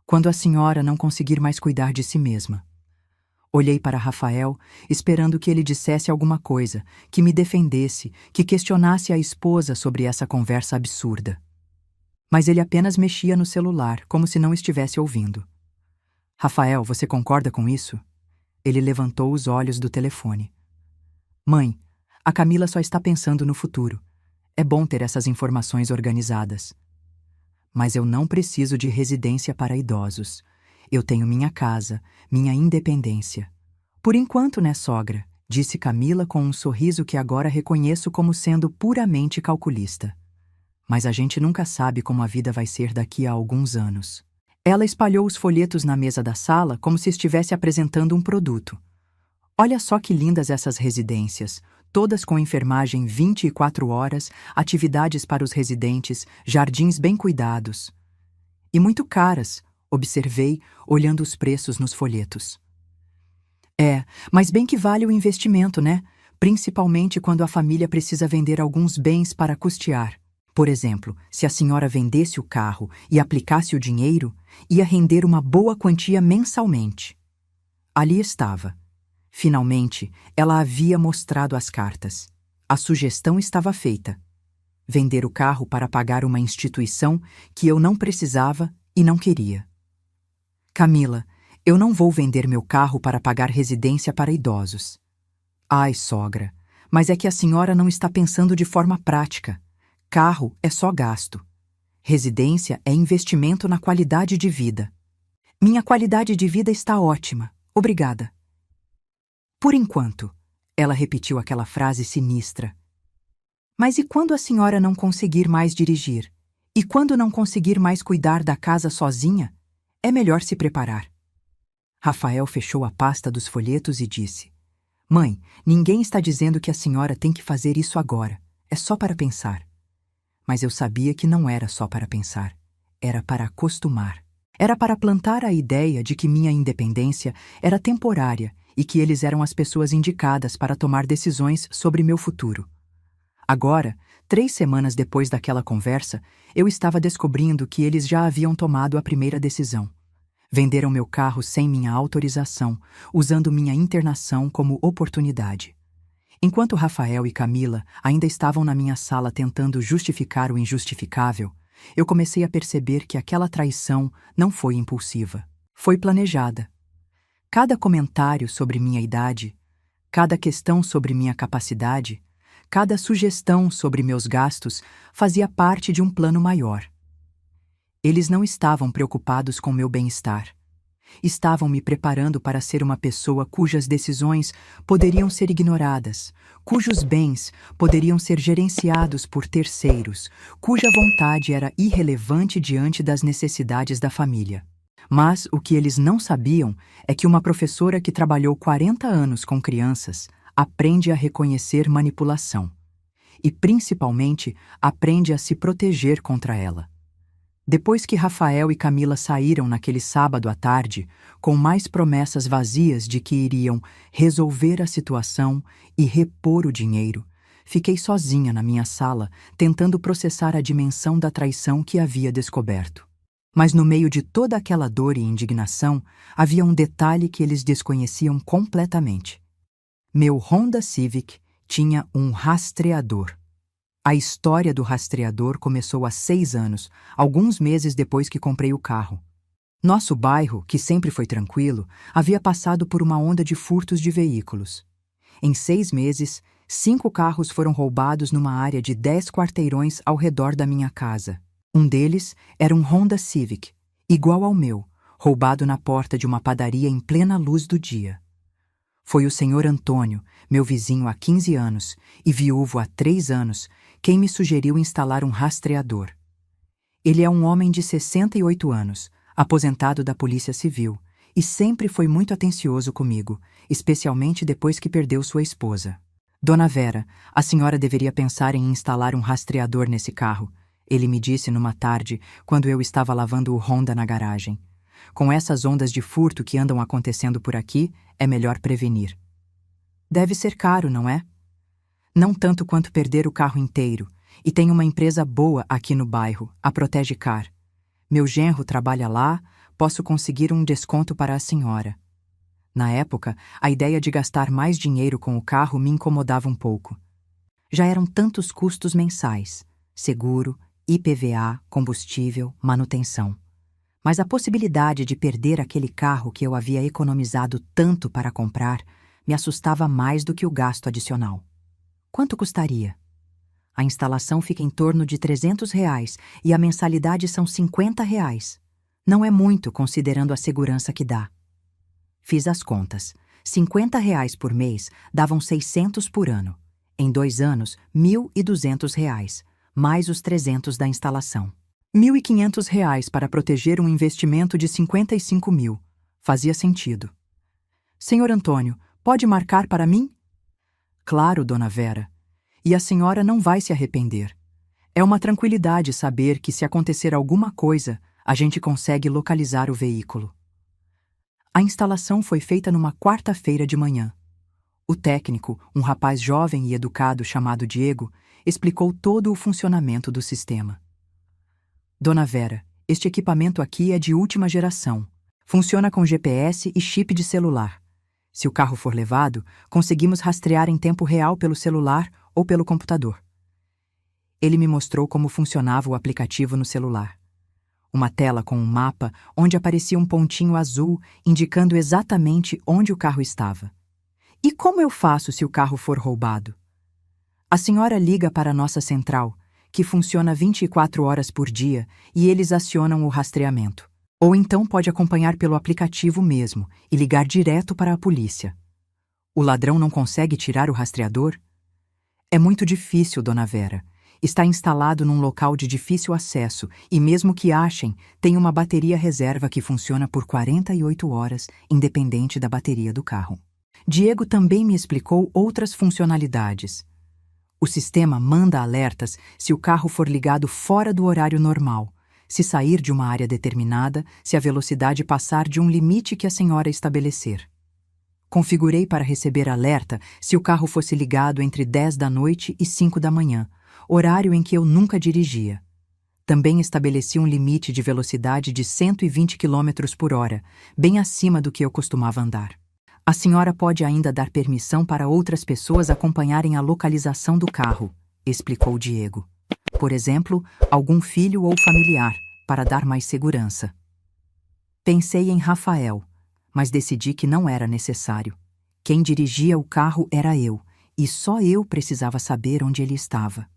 Quando a senhora não conseguir mais cuidar de si mesma. Olhei para Rafael, esperando que ele dissesse alguma coisa, que me defendesse, que questionasse a esposa sobre essa conversa absurda. Mas ele apenas mexia no celular, como se não estivesse ouvindo. Rafael, você concorda com isso? Ele levantou os olhos do telefone. Mãe, a Camila só está pensando no futuro. É bom ter essas informações organizadas. Mas eu não preciso de residência para idosos. Eu tenho minha casa, minha independência. Por enquanto, né, sogra? Disse Camila com um sorriso que agora reconheço como sendo puramente calculista. Mas a gente nunca sabe como a vida vai ser daqui a alguns anos. Ela espalhou os folhetos na mesa da sala como se estivesse apresentando um produto. Olha só que lindas essas residências, todas com enfermagem 24 horas, atividades para os residentes, jardins bem cuidados. E muito caras, observei, olhando os preços nos folhetos. Mas bem que vale o investimento, né? Principalmente quando a família precisa vender alguns bens para custear. Por exemplo, se a senhora vendesse o carro e aplicasse o dinheiro, ia render uma boa quantia mensalmente. Ali estava. Finalmente, ela havia mostrado as cartas. A sugestão estava feita. Vender o carro para pagar uma instituição que eu não precisava e não queria. Camila, eu não vou vender meu carro para pagar residência para idosos. Ai, sogra, mas é que a senhora não está pensando de forma prática. Carro é só gasto. Residência é investimento na qualidade de vida. Minha qualidade de vida está ótima. Obrigada. Por enquanto, Ela repetiu aquela frase sinistra. Mas e quando a senhora não conseguir mais dirigir? E quando não conseguir mais cuidar da casa sozinha? É melhor se preparar. Rafael fechou a pasta dos folhetos e disse: Mãe, ninguém está dizendo que a senhora tem que fazer isso agora. É só para pensar. Mas eu sabia que não era só para pensar. Era para acostumar. Era para plantar a ideia de que minha independência era temporária e que eles eram as pessoas indicadas para tomar decisões sobre meu futuro. Agora, 3 semanas depois daquela conversa, eu estava descobrindo que eles já haviam tomado a primeira decisão. Venderam meu carro sem minha autorização, usando minha internação como oportunidade. Enquanto Rafael e Camila ainda estavam na minha sala tentando justificar o injustificável, eu comecei a perceber que aquela traição não foi impulsiva. Foi planejada. Cada comentário sobre minha idade, cada questão sobre minha capacidade, cada sugestão sobre meus gastos fazia parte de um plano maior. Eles não estavam preocupados com meu bem-estar. Estavam me preparando para ser uma pessoa cujas decisões poderiam ser ignoradas, cujos bens poderiam ser gerenciados por terceiros, cuja vontade era irrelevante diante das necessidades da família. Mas o que eles não sabiam é que uma professora que trabalhou 40 anos com crianças aprende a reconhecer manipulação. E, principalmente, aprende a se proteger contra ela. Depois que Rafael e Camila saíram naquele sábado à tarde, com mais promessas vazias de que iriam resolver a situação e repor o dinheiro, fiquei sozinha na minha sala, tentando processar a dimensão da traição que havia descoberto. Mas no meio de toda aquela dor e indignação, havia um detalhe que eles desconheciam completamente. Meu Honda Civic tinha um rastreador. A história do rastreador começou há 6 anos, alguns meses depois que comprei o carro. Nosso bairro, que sempre foi tranquilo, havia passado por uma onda de furtos de veículos. Em 6 meses, 5 carros foram roubados numa área de 10 quarteirões ao redor da minha casa. Um deles era um Honda Civic, igual ao meu, roubado na porta de uma padaria em plena luz do dia. Foi o senhor Antônio, meu vizinho há 15 anos e viúvo há 3 anos, quem me sugeriu instalar um rastreador. Ele é um homem de 68 anos, aposentado da Polícia Civil, e sempre foi muito atencioso comigo, especialmente depois que perdeu sua esposa. Dona Vera, a senhora deveria pensar em instalar um rastreador nesse carro, ele me disse numa tarde, quando eu estava lavando o Honda na garagem. Com essas ondas de furto que andam acontecendo por aqui, é melhor prevenir. Deve ser caro, não é? Não tanto quanto perder o carro inteiro, e tem uma empresa boa aqui no bairro, a Protege Car. Meu genro trabalha lá, posso conseguir um desconto para a senhora. Na época, a ideia de gastar mais dinheiro com o carro me incomodava um pouco. Já eram tantos custos mensais, seguro, IPVA, combustível, manutenção. Mas a possibilidade de perder aquele carro que eu havia economizado tanto para comprar me assustava mais do que o gasto adicional. Quanto custaria? A instalação fica em torno de R$ 300 e a mensalidade são R$ 50. Não é muito considerando a segurança que dá. Fiz as contas. R$ 50 por mês davam 600 por ano. Em 2 anos, R$ 1.200, mais os 300 da instalação. R$ 1.500 para proteger um investimento de 55 mil. Fazia sentido. Senhor Antônio, pode marcar para mim? Claro, dona Vera. E a senhora não vai se arrepender. É uma tranquilidade saber que se acontecer alguma coisa, a gente consegue localizar o veículo. A instalação foi feita numa quarta-feira de manhã. O técnico, um rapaz jovem e educado chamado Diego, explicou todo o funcionamento do sistema. Dona Vera, este equipamento aqui é de última geração. Funciona com GPS e chip de celular. Se o carro for levado, conseguimos rastrear em tempo real pelo celular ou pelo computador. Ele me mostrou como funcionava o aplicativo no celular. Uma tela com um mapa onde aparecia um pontinho azul indicando exatamente onde o carro estava. E como eu faço se o carro for roubado? A senhora liga para a nossa central, que funciona 24 horas por dia, e eles acionam o rastreamento. Ou então pode acompanhar pelo aplicativo mesmo e ligar direto para a polícia. O ladrão não consegue tirar o rastreador? É muito difícil, Dona Vera. Está instalado num local de difícil acesso e, mesmo que achem, tem uma bateria reserva que funciona por 48 horas, independente da bateria do carro. Diego também me explicou outras funcionalidades. O sistema manda alertas se o carro for ligado fora do horário normal, se sair de uma área determinada, se a velocidade passar de um limite que a senhora estabelecer. Configurei para receber alerta se o carro fosse ligado entre 10 da noite e 5 da manhã, horário em que eu nunca dirigia. Também estabeleci um limite de velocidade de 120 km por hora, bem acima do que eu costumava andar. A senhora pode ainda dar permissão para outras pessoas acompanharem a localização do carro, explicou Diego. Por exemplo, algum filho ou familiar, para dar mais segurança. Pensei em Rafael, mas decidi que não era necessário. Quem dirigia o carro era eu, e só eu precisava saber onde ele estava.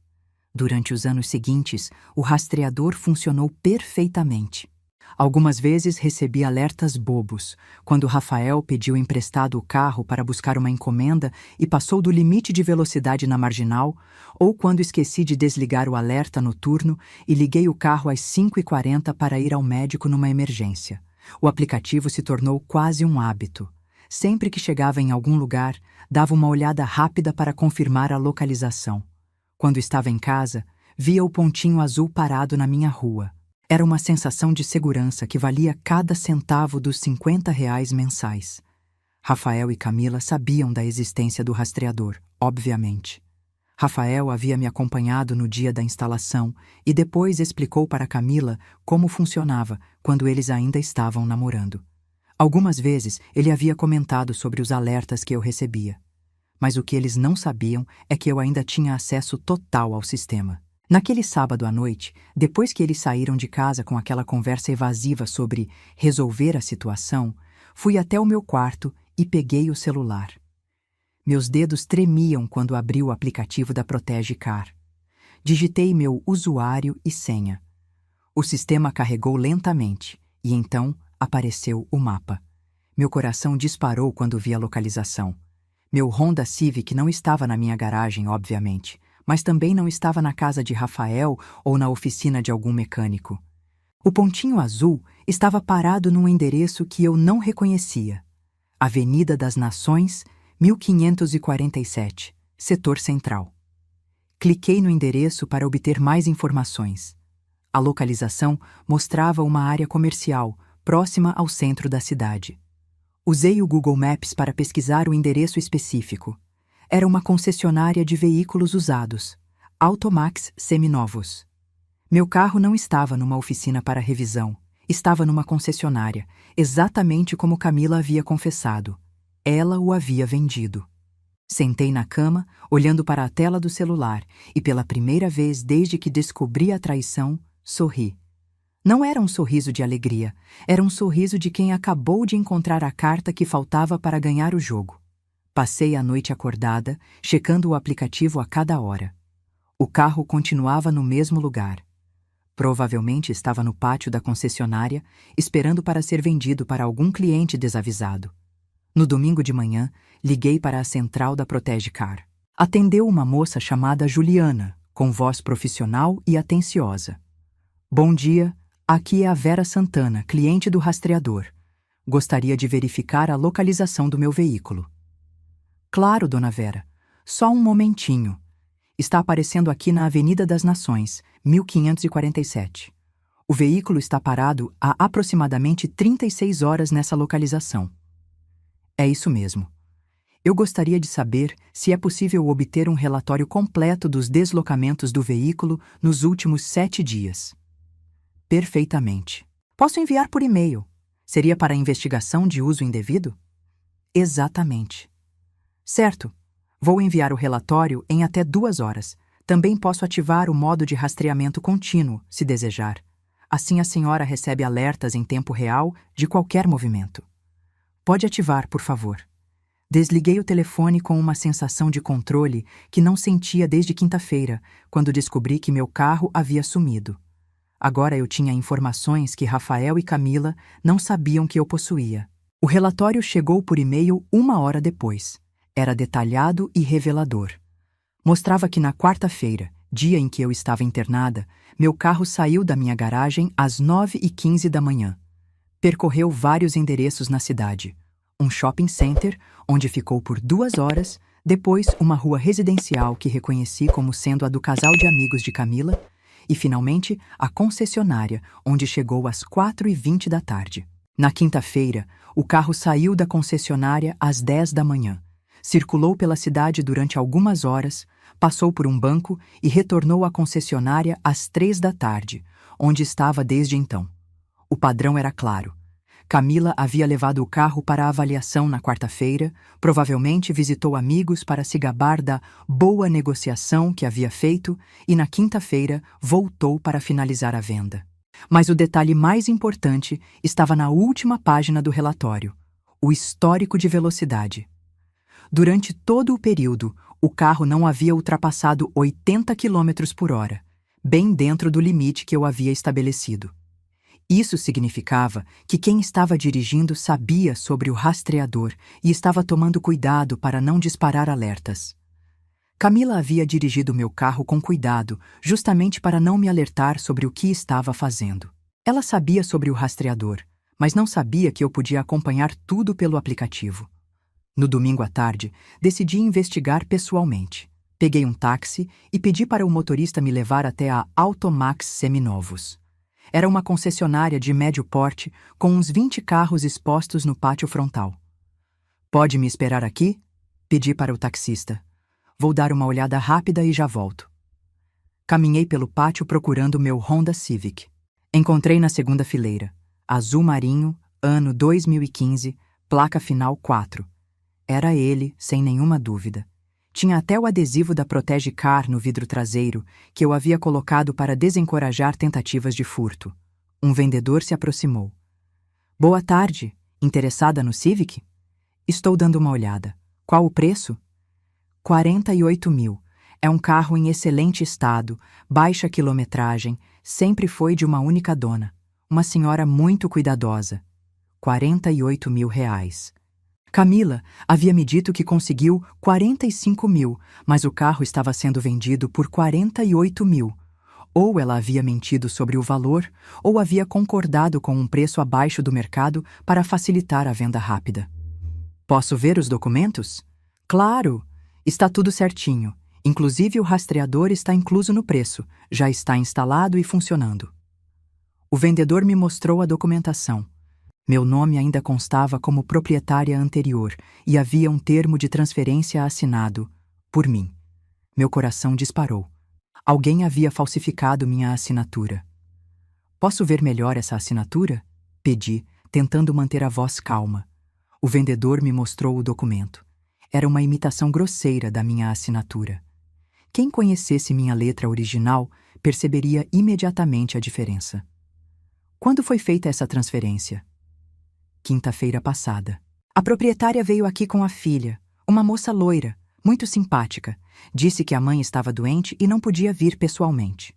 Durante os anos seguintes, o rastreador funcionou perfeitamente. Algumas vezes recebi alertas bobos, quando Rafael pediu emprestado o carro para buscar uma encomenda e passou do limite de velocidade na marginal, ou quando esqueci de desligar o alerta noturno e liguei o carro às 5h40 para ir ao médico numa emergência. O aplicativo se tornou quase um hábito. Sempre que chegava em algum lugar, dava uma olhada rápida para confirmar a localização. Quando estava em casa, via o pontinho azul parado na minha rua. Era uma sensação de segurança que valia cada centavo dos R$ 50 mensais. Rafael e Camila sabiam da existência do rastreador, obviamente. Rafael havia me acompanhado no dia da instalação e depois explicou para Camila como funcionava quando eles ainda estavam namorando. Algumas vezes ele havia comentado sobre os alertas que eu recebia. Mas o que eles não sabiam é que eu ainda tinha acesso total ao sistema. Naquele sábado à noite, depois que eles saíram de casa com aquela conversa evasiva sobre resolver a situação, fui até o meu quarto e peguei o celular. Meus dedos tremiam quando abri o aplicativo da Protege Car. Digitei meu usuário e senha. O sistema carregou lentamente e então apareceu o mapa. Meu coração disparou quando vi a localização. Meu Honda Civic não estava na minha garagem, obviamente, mas também não estava na casa de Rafael ou na oficina de algum mecânico. O pontinho azul estava parado num endereço que eu não reconhecia. Avenida das Nações, 1547, Setor Central. Cliquei no endereço para obter mais informações. A localização mostrava uma área comercial, próxima ao centro da cidade. Usei o Google Maps para pesquisar o endereço específico. Era uma concessionária de veículos usados, Automax seminovos. Meu carro não estava numa oficina para revisão, estava numa concessionária, exatamente como Camila havia confessado. Ela o havia vendido. Sentei na cama, olhando para a tela do celular, e pela primeira vez desde que descobri a traição, sorri. Não era um sorriso de alegria, era um sorriso de quem acabou de encontrar a carta que faltava para ganhar o jogo. Passei a noite acordada, checando o aplicativo a cada hora. O carro continuava no mesmo lugar. Provavelmente estava no pátio da concessionária, esperando para ser vendido para algum cliente desavisado. No domingo de manhã, liguei para a central da Protege Car. Atendeu uma moça chamada Juliana, com voz profissional e atenciosa. Bom dia, aqui é a Vera Santana, cliente do rastreador. Gostaria de verificar a localização do meu veículo. Claro, dona Vera. Só um momentinho. Está aparecendo aqui na Avenida das Nações, 1547. O veículo está parado há aproximadamente 36 horas nessa localização. É isso mesmo. Eu gostaria de saber se é possível obter um relatório completo dos deslocamentos do veículo nos últimos 7 dias. Perfeitamente. Posso enviar por e-mail. Seria para investigação de uso indevido? Exatamente. Certo. Vou enviar o relatório em até 2 horas. Também posso ativar o modo de rastreamento contínuo, se desejar. Assim a senhora recebe alertas em tempo real de qualquer movimento. Pode ativar, por favor. Desliguei o telefone com uma sensação de controle que não sentia desde quinta-feira, quando descobri que meu carro havia sumido. Agora eu tinha informações que Rafael e Camila não sabiam que eu possuía. O relatório chegou por e-mail 1 hora depois. Era detalhado e revelador. Mostrava que na quarta-feira, dia em que eu estava internada, meu carro saiu da minha garagem às 9h15 da manhã. Percorreu vários endereços na cidade. Um shopping center, onde ficou por 2 horas, depois uma rua residencial que reconheci como sendo a do casal de amigos de Camila, e finalmente a concessionária, onde chegou às 4h20 da tarde. Na quinta-feira, o carro saiu da concessionária às 10 da manhã, circulou pela cidade durante algumas horas, passou por um banco e retornou à concessionária às 3 da tarde, onde estava desde então. O padrão era claro. Camila havia levado o carro para a avaliação na quarta-feira, provavelmente visitou amigos para se gabar da boa negociação que havia feito e na quinta-feira voltou para finalizar a venda. Mas o detalhe mais importante estava na última página do relatório: o histórico de velocidade. Durante todo o período, o carro não havia ultrapassado 80 km por hora, bem dentro do limite que eu havia estabelecido. Isso significava que quem estava dirigindo sabia sobre o rastreador e estava tomando cuidado para não disparar alertas. Camila havia dirigido meu carro com cuidado, justamente para não me alertar sobre o que estava fazendo. Ela sabia sobre o rastreador, mas não sabia que eu podia acompanhar tudo pelo aplicativo. No domingo à tarde, decidi investigar pessoalmente. Peguei um táxi e pedi para o motorista me levar até a Automax Seminovos. Era uma concessionária de médio porte, com uns 20 carros expostos no pátio frontal. "Pode me esperar aqui?" Pedi para o taxista. "Vou dar uma olhada rápida e já volto." Caminhei pelo pátio procurando meu Honda Civic. Encontrei na segunda fileira. Azul marinho, ano 2015, placa final 4. Era ele, sem nenhuma dúvida. Tinha até o adesivo da Protege Car no vidro traseiro, que eu havia colocado para desencorajar tentativas de furto. Um vendedor se aproximou. "Boa tarde. Interessada no Civic?" "Estou dando uma olhada. Qual o preço?" 48 mil. É um carro em excelente estado, baixa quilometragem, sempre foi de uma única dona. Uma senhora muito cuidadosa. 48 mil reais. Camila havia me dito que conseguiu 45 mil, mas o carro estava sendo vendido por 48 mil. Ou ela havia mentido sobre o valor, ou havia concordado com um preço abaixo do mercado para facilitar a venda rápida. "Posso ver os documentos?" "Claro! Está tudo certinho. Inclusive o rastreador está incluso no preço, já está instalado e funcionando." O vendedor me mostrou a documentação. Meu nome ainda constava como proprietária anterior e havia um termo de transferência assinado por mim. Meu coração disparou. Alguém havia falsificado minha assinatura. "Posso ver melhor essa assinatura?" Pedi, tentando manter a voz calma. O vendedor me mostrou o documento. Era uma imitação grosseira da minha assinatura. Quem conhecesse minha letra original perceberia imediatamente a diferença. "Quando foi feita essa transferência?" "Quinta-feira passada. A proprietária veio aqui com a filha, uma moça loira, muito simpática. Disse que a mãe estava doente e não podia vir pessoalmente.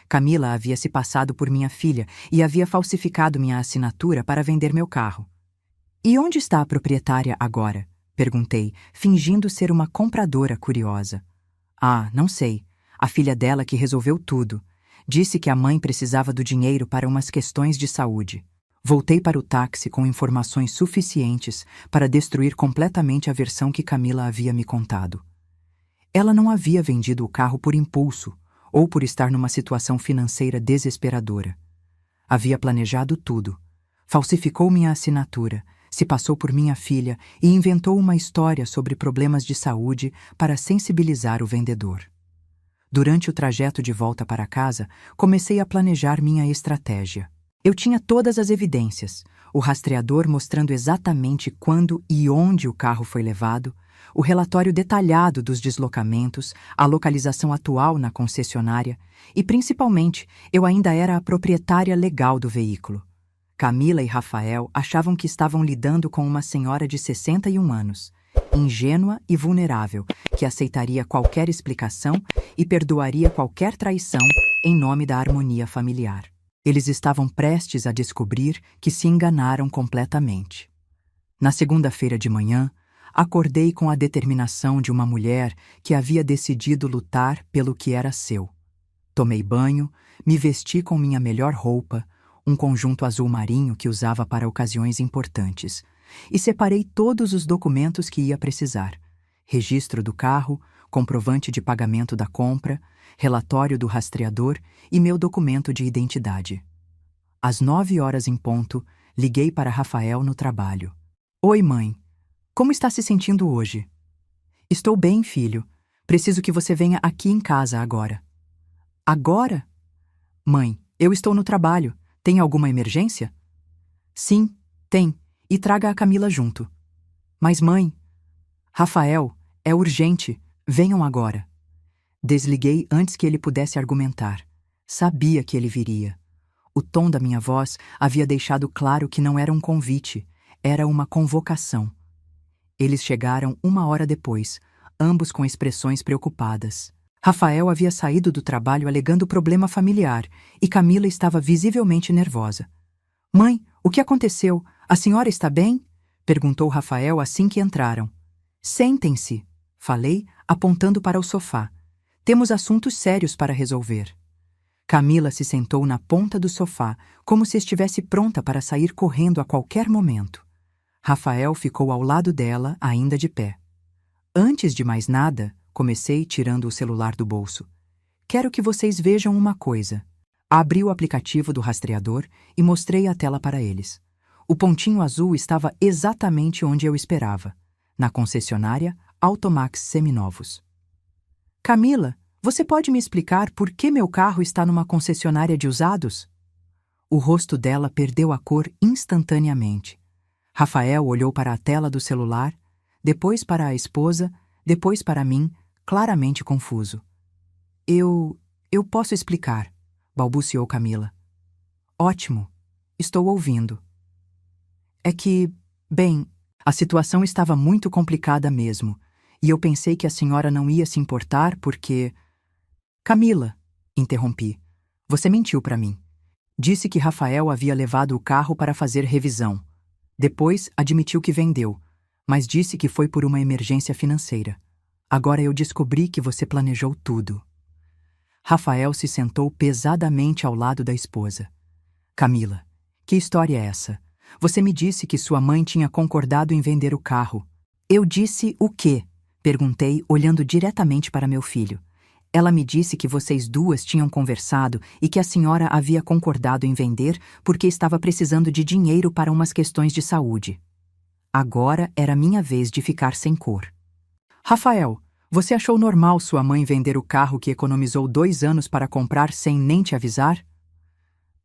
Camila havia se passado por minha filha e havia falsificado minha assinatura para vender meu carro." "E onde está a proprietária agora?" perguntei, fingindo ser uma compradora curiosa. "Ah, não sei. A filha dela que resolveu tudo. Disse que a mãe precisava do dinheiro para umas questões de saúde." Voltei para o táxi com informações suficientes para destruir completamente a versão que Camila havia me contado. Ela não havia vendido o carro por impulso ou por estar numa situação financeira desesperadora. Havia planejado tudo. Falsificou minha assinatura, se passou por minha filha e inventou uma história sobre problemas de saúde para sensibilizar o vendedor. Durante o trajeto de volta para casa, comecei a planejar minha estratégia. Eu tinha todas as evidências, o rastreador mostrando exatamente quando e onde o carro foi levado, o relatório detalhado dos deslocamentos, a localização atual na concessionária e, principalmente, eu ainda era a proprietária legal do veículo. Camila e Rafael achavam que estavam lidando com uma senhora de 61 anos, ingênua e vulnerável, que aceitaria qualquer explicação e perdoaria qualquer traição em nome da harmonia familiar. Eles estavam prestes a descobrir que se enganaram completamente. Na segunda-feira de manhã, Acordei com a determinação de uma mulher que havia decidido lutar pelo que era seu. Tomei banho, me vesti com minha melhor roupa, um conjunto azul marinho que usava para ocasiões importantes, e separei todos os documentos que ia precisar: registro do carro, comprovante de pagamento da compra, relatório do rastreador e meu documento de identidade. Às 9 horas em ponto, liguei para Rafael no trabalho. Oi, mãe. Como está se sentindo hoje? Estou bem, filho. Preciso que você venha aqui em casa agora. Agora? Mãe, eu estou no trabalho. Tem alguma emergência? Sim, tem. E traga a Camila junto. Mas, mãe... Rafael, é urgente. Venham agora. Desliguei antes que ele pudesse argumentar. Sabia que ele viria. O tom da minha voz havia deixado claro que não era um convite, era uma convocação. Eles chegaram 1 hora depois, ambos com expressões preocupadas. Rafael havia saído do trabalho alegando problema familiar e Camila estava visivelmente nervosa. Mãe, o que aconteceu? A senhora está bem? Perguntou Rafael assim que entraram. Sentem-se, falei, apontando para o sofá. Temos assuntos sérios para resolver. Camila se sentou na ponta do sofá, como se estivesse pronta para sair correndo a qualquer momento. Rafael ficou ao lado dela, ainda de pé. Antes de mais nada, comecei tirando o celular do bolso. Quero que vocês vejam uma coisa. Abri o aplicativo do rastreador e mostrei a tela para eles. O pontinho azul estava exatamente onde eu esperava, na concessionária Automax Seminovos. Camila, você pode me explicar por que meu carro está numa concessionária de usados? O rosto dela perdeu a cor instantaneamente. Rafael olhou para a tela do celular, depois para a esposa, depois para mim, claramente confuso. Eu posso explicar, balbuciou Camila. Ótimo, estou ouvindo. É que, bem, a situação estava muito complicada mesmo, e eu pensei que a senhora não ia se importar porque... Camila, interrompi, você mentiu para mim. Disse que Rafael havia levado o carro para fazer revisão. Depois admitiu que vendeu, mas disse que foi por uma emergência financeira. Agora eu descobri que você planejou tudo. Rafael se sentou pesadamente ao lado da esposa. Camila, que história é essa? Você me disse que sua mãe tinha concordado em vender o carro. Eu disse o quê? Perguntei, olhando diretamente para meu filho. Ela me disse que vocês duas tinham conversado e que a senhora havia concordado em vender porque estava precisando de dinheiro para umas questões de saúde. Agora era minha vez de ficar sem cor. Rafael, você achou normal sua mãe vender o carro que economizou 2 anos para comprar sem nem te avisar?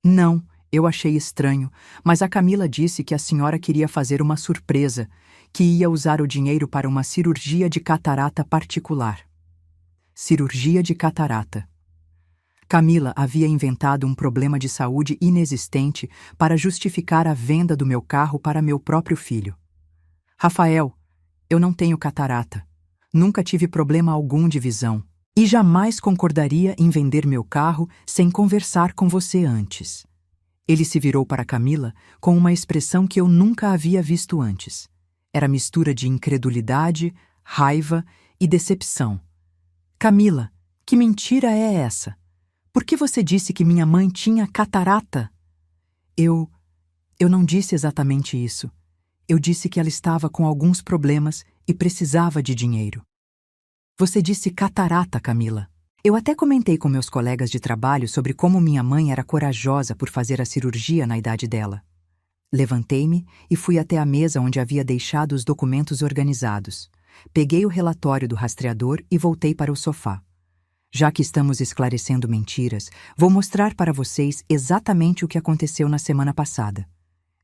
Não, eu achei estranho, mas a Camila disse que a senhora queria fazer uma surpresa, que ia usar o dinheiro para uma cirurgia de catarata particular. Cirurgia de catarata. Camila havia inventado um problema de saúde inexistente para justificar a venda do meu carro para meu próprio filho. Rafael, eu não tenho catarata. Nunca tive problema algum de visão. E jamais concordaria em vender meu carro sem conversar com você antes. Ele se virou para Camila com uma expressão que eu nunca havia visto antes. Era mistura de incredulidade, raiva e decepção. Camila, que mentira é essa? Por que você disse que minha mãe tinha catarata? Eu não disse exatamente isso. Eu disse que ela estava com alguns problemas e precisava de dinheiro. Você disse catarata, Camila. Eu até comentei com meus colegas de trabalho sobre como minha mãe era corajosa por fazer a cirurgia na idade dela. Levantei-me e fui até a mesa onde havia deixado os documentos organizados. Peguei o relatório do rastreador e voltei para o sofá. Já que estamos esclarecendo mentiras, vou mostrar para vocês exatamente o que aconteceu na semana passada.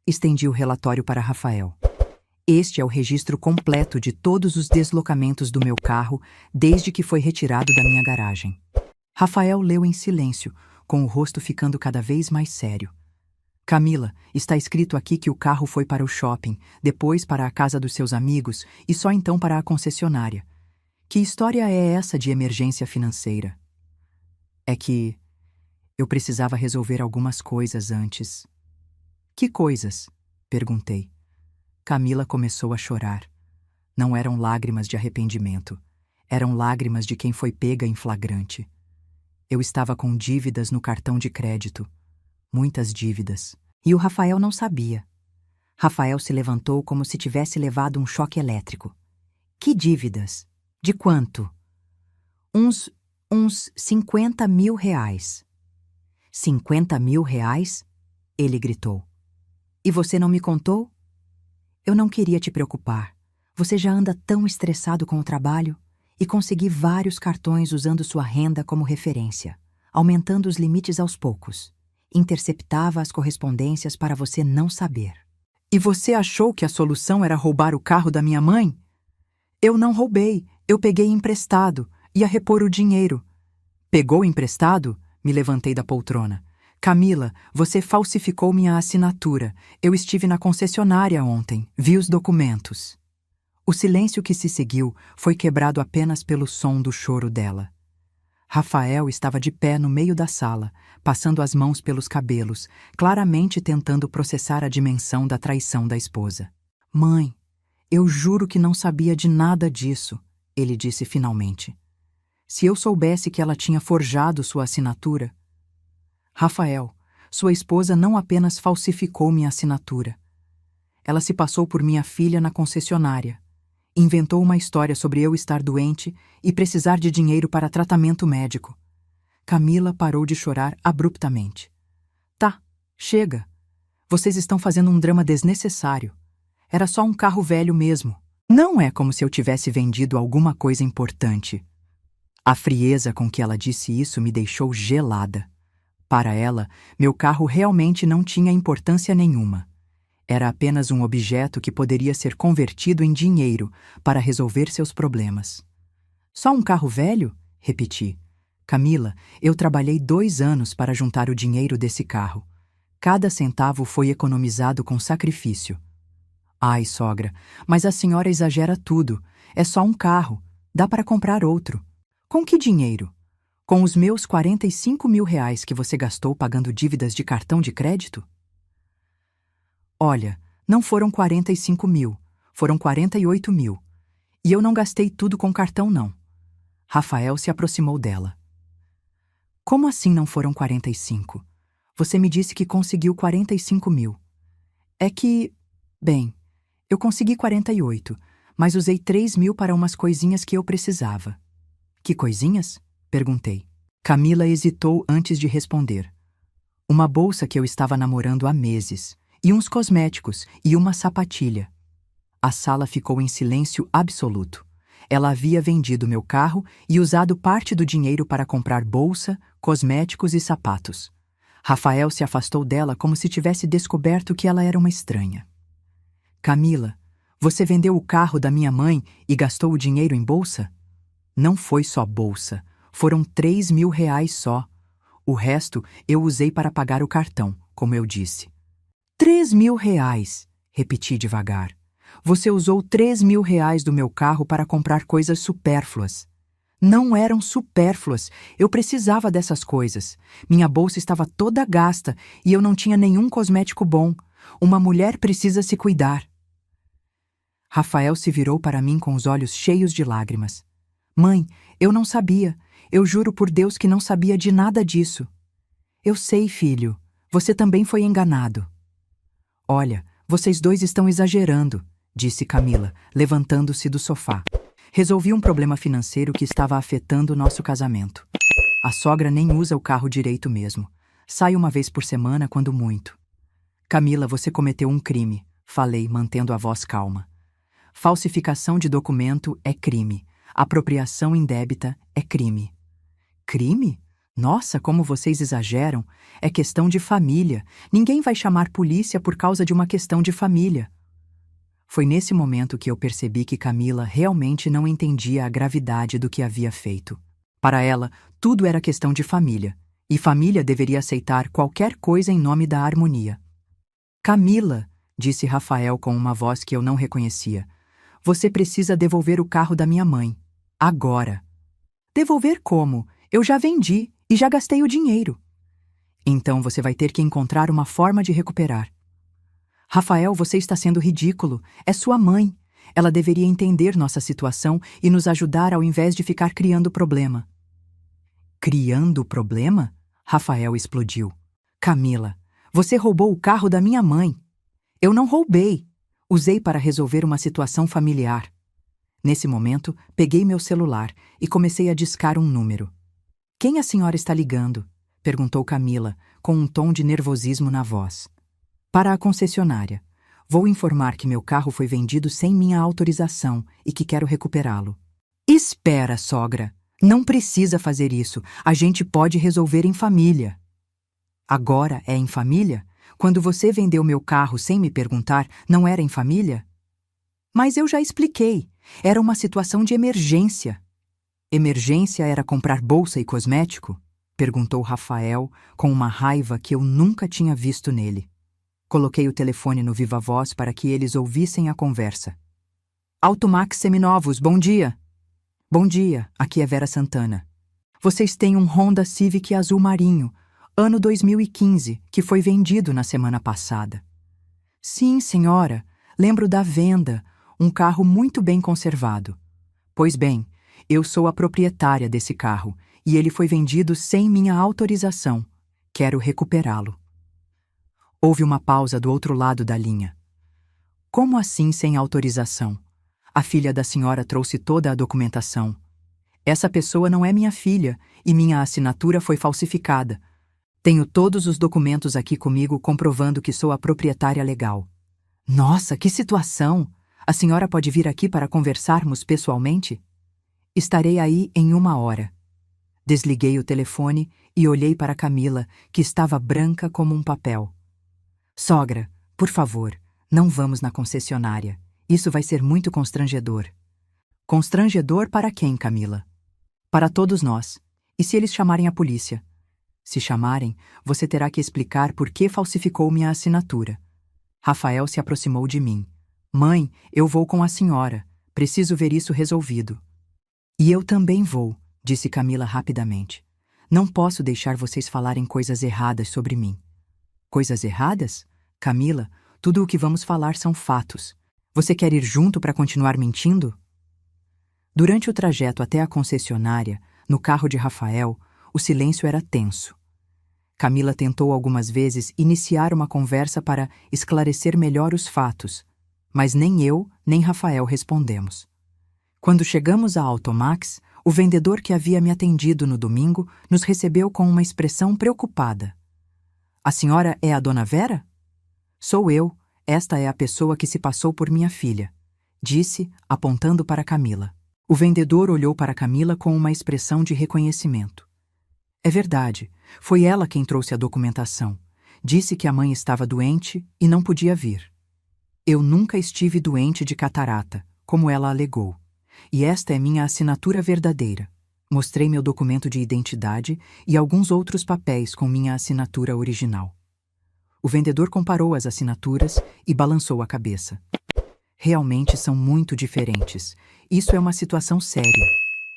Estendi o relatório para Rafael. Este é o registro completo de todos os deslocamentos do meu carro desde que foi retirado da minha garagem. Rafael leu em silêncio, com o rosto ficando cada vez mais sério. Camila, está escrito aqui que o carro foi para o shopping, depois para a casa dos seus amigos e só então para a concessionária. Que história é essa de emergência financeira? É que eu precisava resolver algumas coisas antes. Que coisas? Perguntei. Camila começou a chorar. Não eram lágrimas de arrependimento. Eram lágrimas de quem foi pega em flagrante. Eu estava com dívidas no cartão de crédito. Muitas dívidas. E o Rafael não sabia. Rafael se levantou como se tivesse levado um choque elétrico. Que dívidas? De quanto? Uns 50 mil reais. 50 mil reais? Ele gritou. E você não me contou? Eu não queria te preocupar. Você já anda tão estressado com o trabalho e consegui vários cartões usando sua renda como referência, aumentando os limites aos poucos. Interceptava as correspondências para você não saber. E você achou que a solução era roubar o carro da minha mãe? Eu não roubei, eu peguei emprestado, ia repor o dinheiro. Pegou emprestado? Me levantei da poltrona. Camila, você falsificou minha assinatura. Eu estive na concessionária ontem, vi os documentos. O silêncio que se seguiu foi quebrado apenas pelo som do choro dela. Rafael estava de pé no meio da sala, passando as mãos pelos cabelos, claramente tentando processar a dimensão da traição da esposa. Mãe, eu juro que não sabia de nada disso, ele disse finalmente. Se eu soubesse que ela tinha forjado sua assinatura... Rafael, sua esposa não apenas falsificou minha assinatura. Ela se passou por minha filha na concessionária. Inventou uma história sobre eu estar doente e precisar de dinheiro para tratamento médico. Camila parou de chorar abruptamente. Tá, chega. Vocês estão fazendo um drama desnecessário. Era só um carro velho mesmo. Não é como se eu tivesse vendido alguma coisa importante. A frieza com que ela disse isso me deixou gelada. Para ela, meu carro realmente não tinha importância nenhuma. Era apenas um objeto que poderia ser convertido em dinheiro para resolver seus problemas. Só um carro velho? Repeti. Camila, eu trabalhei 2 anos para juntar o dinheiro desse carro. Cada centavo foi economizado com sacrifício. Ai, sogra, mas a senhora exagera tudo. É só um carro. Dá para comprar outro. Com que dinheiro? Com os meus 45 mil reais que você gastou pagando dívidas de cartão de crédito? Olha, não foram 45 mil, foram 48 mil. E eu não gastei tudo com cartão, não. Rafael se aproximou dela. Como assim não foram 45? Você me disse que conseguiu 45 mil. É que, bem, eu consegui 48, mas usei 3 mil para umas coisinhas que eu precisava. Que coisinhas? Perguntei. Camila hesitou antes de responder. Uma bolsa que eu estava namorando há meses, e uns cosméticos, e uma sapatilha. A sala ficou em silêncio absoluto. Ela havia vendido meu carro e usado parte do dinheiro para comprar bolsa, cosméticos e sapatos. Rafael se afastou dela como se tivesse descoberto que ela era uma estranha. Camila, você vendeu o carro da minha mãe e gastou o dinheiro em bolsa? Não foi só bolsa. Foram 3 mil reais só. O resto eu usei para pagar o cartão, como eu disse. 3 mil reais, repeti devagar. Você usou 3 mil reais do meu carro para comprar coisas supérfluas. Não eram supérfluas, eu precisava dessas coisas. Minha bolsa estava toda gasta e eu não tinha nenhum cosmético bom. Uma mulher precisa se cuidar. Rafael se virou para mim com os olhos cheios de lágrimas. Mãe, eu não sabia. Eu juro por Deus que não sabia de nada disso. Eu sei, filho. Você também foi enganado. Olha, vocês dois estão exagerando, disse Camila, levantando-se do sofá. Resolvi um problema financeiro que estava afetando nosso casamento. A sogra nem usa o carro direito mesmo. Sai uma vez por semana, quando muito. Camila, você cometeu um crime, falei, mantendo a voz calma. Falsificação de documento é crime. Apropriação indébita é crime. Crime? Nossa, como vocês exageram. É questão de família. Ninguém vai chamar polícia por causa de uma questão de família. Foi nesse momento que eu percebi que Camila realmente não entendia a gravidade do que havia feito. Para ela, tudo era questão de família, e família deveria aceitar qualquer coisa em nome da harmonia. Camila, disse Rafael com uma voz que eu não reconhecia, você precisa devolver o carro da minha mãe. Agora. Devolver como? Eu já vendi e já gastei o dinheiro. Então você vai ter que encontrar uma forma de recuperar. Rafael, você está sendo ridículo. É sua mãe. Ela deveria entender nossa situação e nos ajudar ao invés de ficar criando problema. Criando problema? Rafael explodiu. Camila, você roubou o carro da minha mãe. Eu não roubei. Usei para resolver uma situação familiar. Nesse momento, peguei meu celular e comecei a discar um número. Quem a senhora está ligando? Perguntou Camila, com um tom de nervosismo na voz. Para a concessionária. Vou informar que meu carro foi vendido sem minha autorização e que quero recuperá-lo. Espera, sogra. Não precisa fazer isso. A gente pode resolver em família. Agora é em família? Quando você vendeu meu carro sem me perguntar, não era em família? Mas eu já expliquei. Era uma situação de emergência. Emergência era comprar bolsa e cosmético? Perguntou Rafael, com uma raiva que eu nunca tinha visto nele. Coloquei o telefone no viva-voz para que eles ouvissem a conversa. Automax Seminovos, bom dia. Bom dia, aqui é Vera Santana. Vocês têm um Honda Civic azul marinho, ano 2015, que foi vendido na semana passada. Sim, senhora, lembro da venda, um carro muito bem conservado. Pois bem, eu sou a proprietária desse carro e ele foi vendido sem minha autorização. Quero recuperá-lo. Houve uma pausa do outro lado da linha. Como assim sem autorização? A filha da senhora trouxe toda a documentação. Essa pessoa não é minha filha e minha assinatura foi falsificada. Tenho todos os documentos aqui comigo comprovando que sou a proprietária legal. Nossa, que situação! A senhora pode vir aqui para conversarmos pessoalmente? Estarei aí em 1 hora. Desliguei o telefone e olhei para Camila, que estava branca como um papel. Sogra, por favor, não vamos na concessionária. Isso vai ser muito constrangedor. Constrangedor para quem, Camila? Para todos nós. E se eles chamarem a polícia? Se chamarem, você terá que explicar por que falsificou minha assinatura. Rafael se aproximou de mim. Mãe, eu vou com a senhora. Preciso ver isso resolvido. E eu também vou, disse Camila rapidamente. Não posso deixar vocês falarem coisas erradas sobre mim. Coisas erradas? Camila, tudo o que vamos falar são fatos. Você quer ir junto para continuar mentindo? Durante o trajeto até a concessionária, no carro de Rafael, o silêncio era tenso. Camila tentou algumas vezes iniciar uma conversa para esclarecer melhor os fatos, mas nem eu nem Rafael respondemos. Quando chegamos à Automax, o vendedor que havia me atendido no domingo nos recebeu com uma expressão preocupada. A senhora é a dona Vera? Sou eu, esta é a pessoa que se passou por minha filha, disse, apontando para Camila. O vendedor olhou para Camila com uma expressão de reconhecimento. É verdade, foi ela quem trouxe a documentação. Disse que a mãe estava doente e não podia vir. Eu nunca estive doente de catarata, como ela alegou. E esta é minha assinatura verdadeira. Mostrei meu documento de identidade e alguns outros papéis com minha assinatura original. O vendedor comparou as assinaturas e balançou a cabeça. Realmente são muito diferentes. Isso é uma situação séria.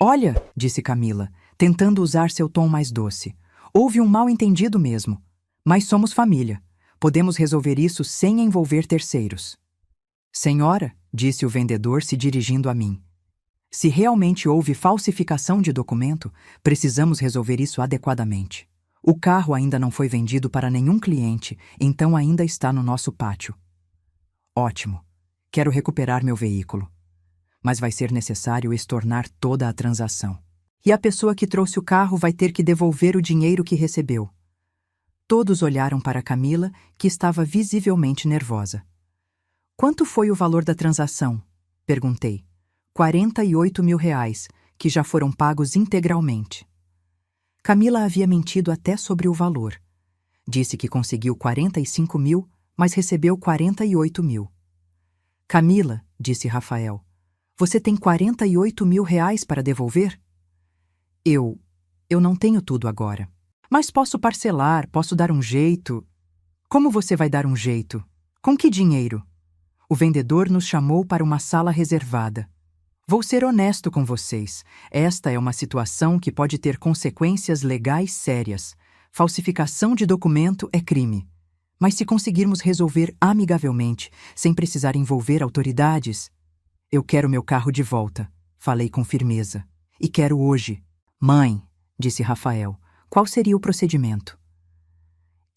Olha, disse Camila, tentando usar seu tom mais doce. Houve um mal-entendido mesmo. Mas somos família. Podemos resolver isso sem envolver terceiros. Senhora, disse o vendedor se dirigindo a mim. Se realmente houve falsificação de documento, precisamos resolver isso adequadamente. O carro ainda não foi vendido para nenhum cliente, então ainda está no nosso pátio. Ótimo. Quero recuperar meu veículo. Mas vai ser necessário estornar toda a transação. E a pessoa que trouxe o carro vai ter que devolver o dinheiro que recebeu. Todos olharam para Camila, que estava visivelmente nervosa. Quanto foi o valor da transação? Perguntei. 48 mil reais, que já foram pagos integralmente. Camila havia mentido até sobre o valor. Disse que conseguiu 45 mil, mas recebeu 48 mil. Camila, disse Rafael, você tem 48 mil reais para devolver? Eu não tenho tudo agora. Mas posso parcelar, posso dar um jeito. Como você vai dar um jeito? Com que dinheiro? O vendedor nos chamou para uma sala reservada. Vou ser honesto com vocês. Esta é uma situação que pode ter consequências legais sérias. Falsificação de documento é crime. Mas se conseguirmos resolver amigavelmente, sem precisar envolver autoridades... Eu quero meu carro de volta, falei com firmeza. E quero hoje. Mãe, disse Rafael, qual seria o procedimento?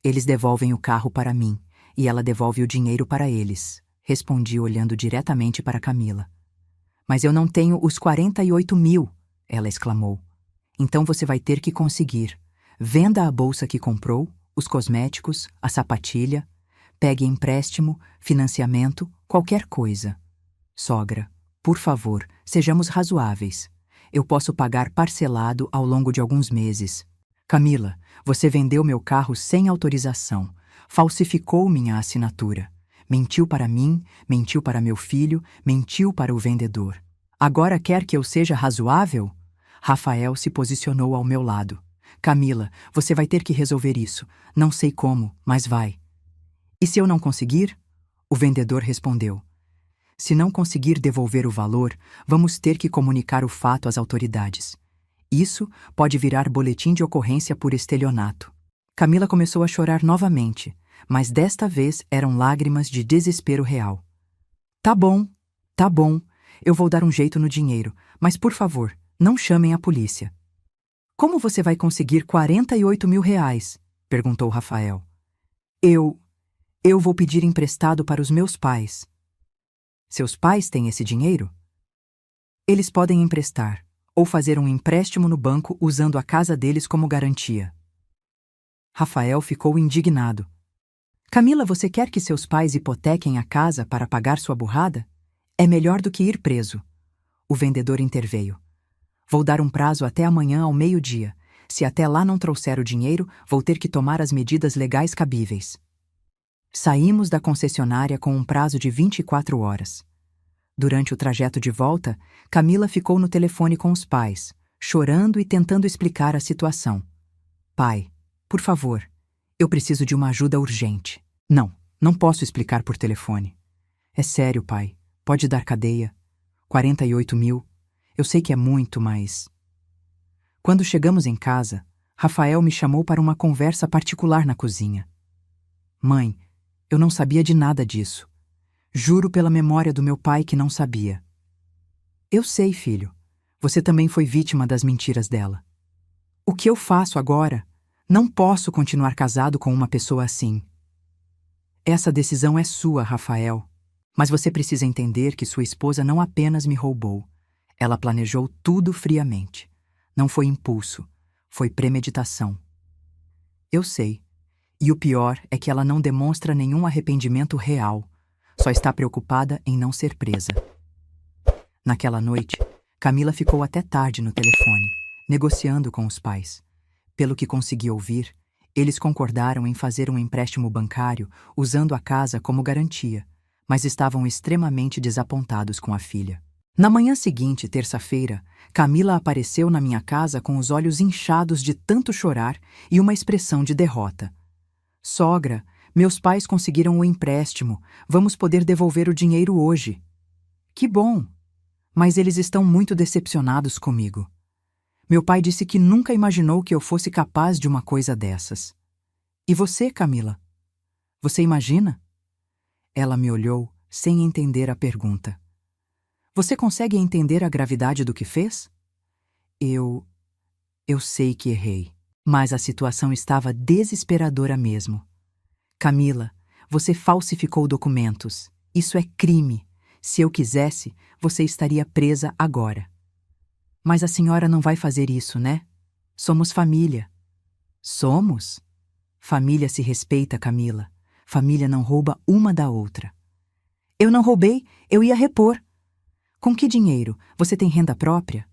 Eles devolvem o carro para mim, e ela devolve o dinheiro para eles, respondi olhando diretamente para Camila. Mas eu não tenho os 48 mil, ela exclamou. Então você vai ter que conseguir. Venda a bolsa que comprou, os cosméticos, a sapatilha, pegue empréstimo, financiamento, qualquer coisa. Sogra, por favor, sejamos razoáveis. Eu posso pagar parcelado ao longo de alguns meses. Camila, você vendeu meu carro sem autorização, falsificou minha assinatura, mentiu para mim, mentiu para meu filho, mentiu para o vendedor. Agora quer que eu seja razoável? Rafael se posicionou ao meu lado. Camila, você vai ter que resolver isso. Não sei como, mas vai. E se eu não conseguir? O vendedor respondeu. Se não conseguir devolver o valor, vamos ter que comunicar o fato às autoridades. Isso pode virar boletim de ocorrência por estelionato. Camila começou a chorar novamente, mas desta vez eram lágrimas de desespero real. Tá bom, eu vou dar um jeito no dinheiro, mas por favor, não chamem a polícia. Como você vai conseguir 48 mil reais? Perguntou Rafael. Eu vou pedir emprestado para os meus pais. Seus pais têm esse dinheiro? Eles podem emprestar, ou fazer um empréstimo no banco usando a casa deles como garantia. Rafael ficou indignado. Camila, você quer que seus pais hipotequem a casa para pagar sua burrada? É melhor do que ir preso. O vendedor interveio. Vou dar um prazo até amanhã ao meio-dia. Se até lá não trouxer o dinheiro, vou ter que tomar as medidas legais cabíveis. Saímos da concessionária com um prazo de 24 horas. Durante o trajeto de volta, Camila ficou no telefone com os pais, chorando e tentando explicar a situação. Pai, por favor, eu preciso de uma ajuda urgente. Não posso explicar por telefone. É sério, pai, pode dar cadeia. 48 mil. Eu sei que é muito, mas... Quando chegamos em casa, Rafael me chamou para uma conversa particular na cozinha. Mãe, eu não sabia de nada disso. Juro pela memória do meu pai que não sabia. Eu sei, filho. Você também foi vítima das mentiras dela. O que eu faço agora? Não posso continuar casado com uma pessoa assim. Essa decisão é sua, Rafael. Mas você precisa entender que sua esposa não apenas me roubou. Ela planejou tudo friamente. Não foi impulso, foi premeditação. Eu sei. E o pior é que ela não demonstra nenhum arrependimento real. Só está preocupada em não ser presa. Naquela noite, Camila ficou até tarde no telefone, negociando com os pais. Pelo que consegui ouvir, eles concordaram em fazer um empréstimo bancário usando a casa como garantia, mas estavam extremamente desapontados com a filha. Na manhã seguinte, terça-feira, Camila apareceu na minha casa com os olhos inchados de tanto chorar e uma expressão de derrota. Sogra, meus pais conseguiram o empréstimo, vamos poder devolver o dinheiro hoje. Que bom! Mas eles estão muito decepcionados comigo. Meu pai disse que nunca imaginou que eu fosse capaz de uma coisa dessas. E você, Camila? Você imagina? Ela me olhou sem entender a pergunta. Você consegue entender a gravidade do que fez? Eu sei que errei, mas a situação estava desesperadora mesmo. Camila, você falsificou documentos. Isso é crime. Se eu quisesse, você estaria presa agora. Mas a senhora não vai fazer isso, né? Somos família. Somos? Família se respeita, Camila. Família não rouba uma da outra. Eu não roubei, eu ia repor. Com que dinheiro? Você tem renda própria?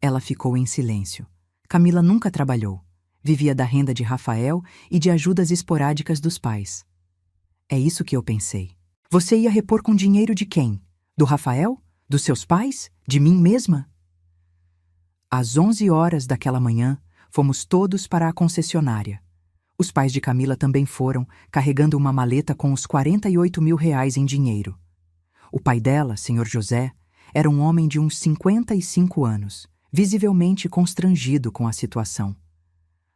Ela ficou em silêncio. Camila nunca trabalhou. Vivia da renda de Rafael e de ajudas esporádicas dos pais. É isso que eu pensei. Você ia repor com dinheiro de quem? Do Rafael? Dos seus pais? De mim mesma? Às 11 horas daquela manhã, fomos todos para a concessionária. Os pais de Camila também foram, carregando uma maleta com os 48 mil reais em dinheiro. O pai dela, Sr. José, era um homem de uns 55 anos, visivelmente constrangido com a situação.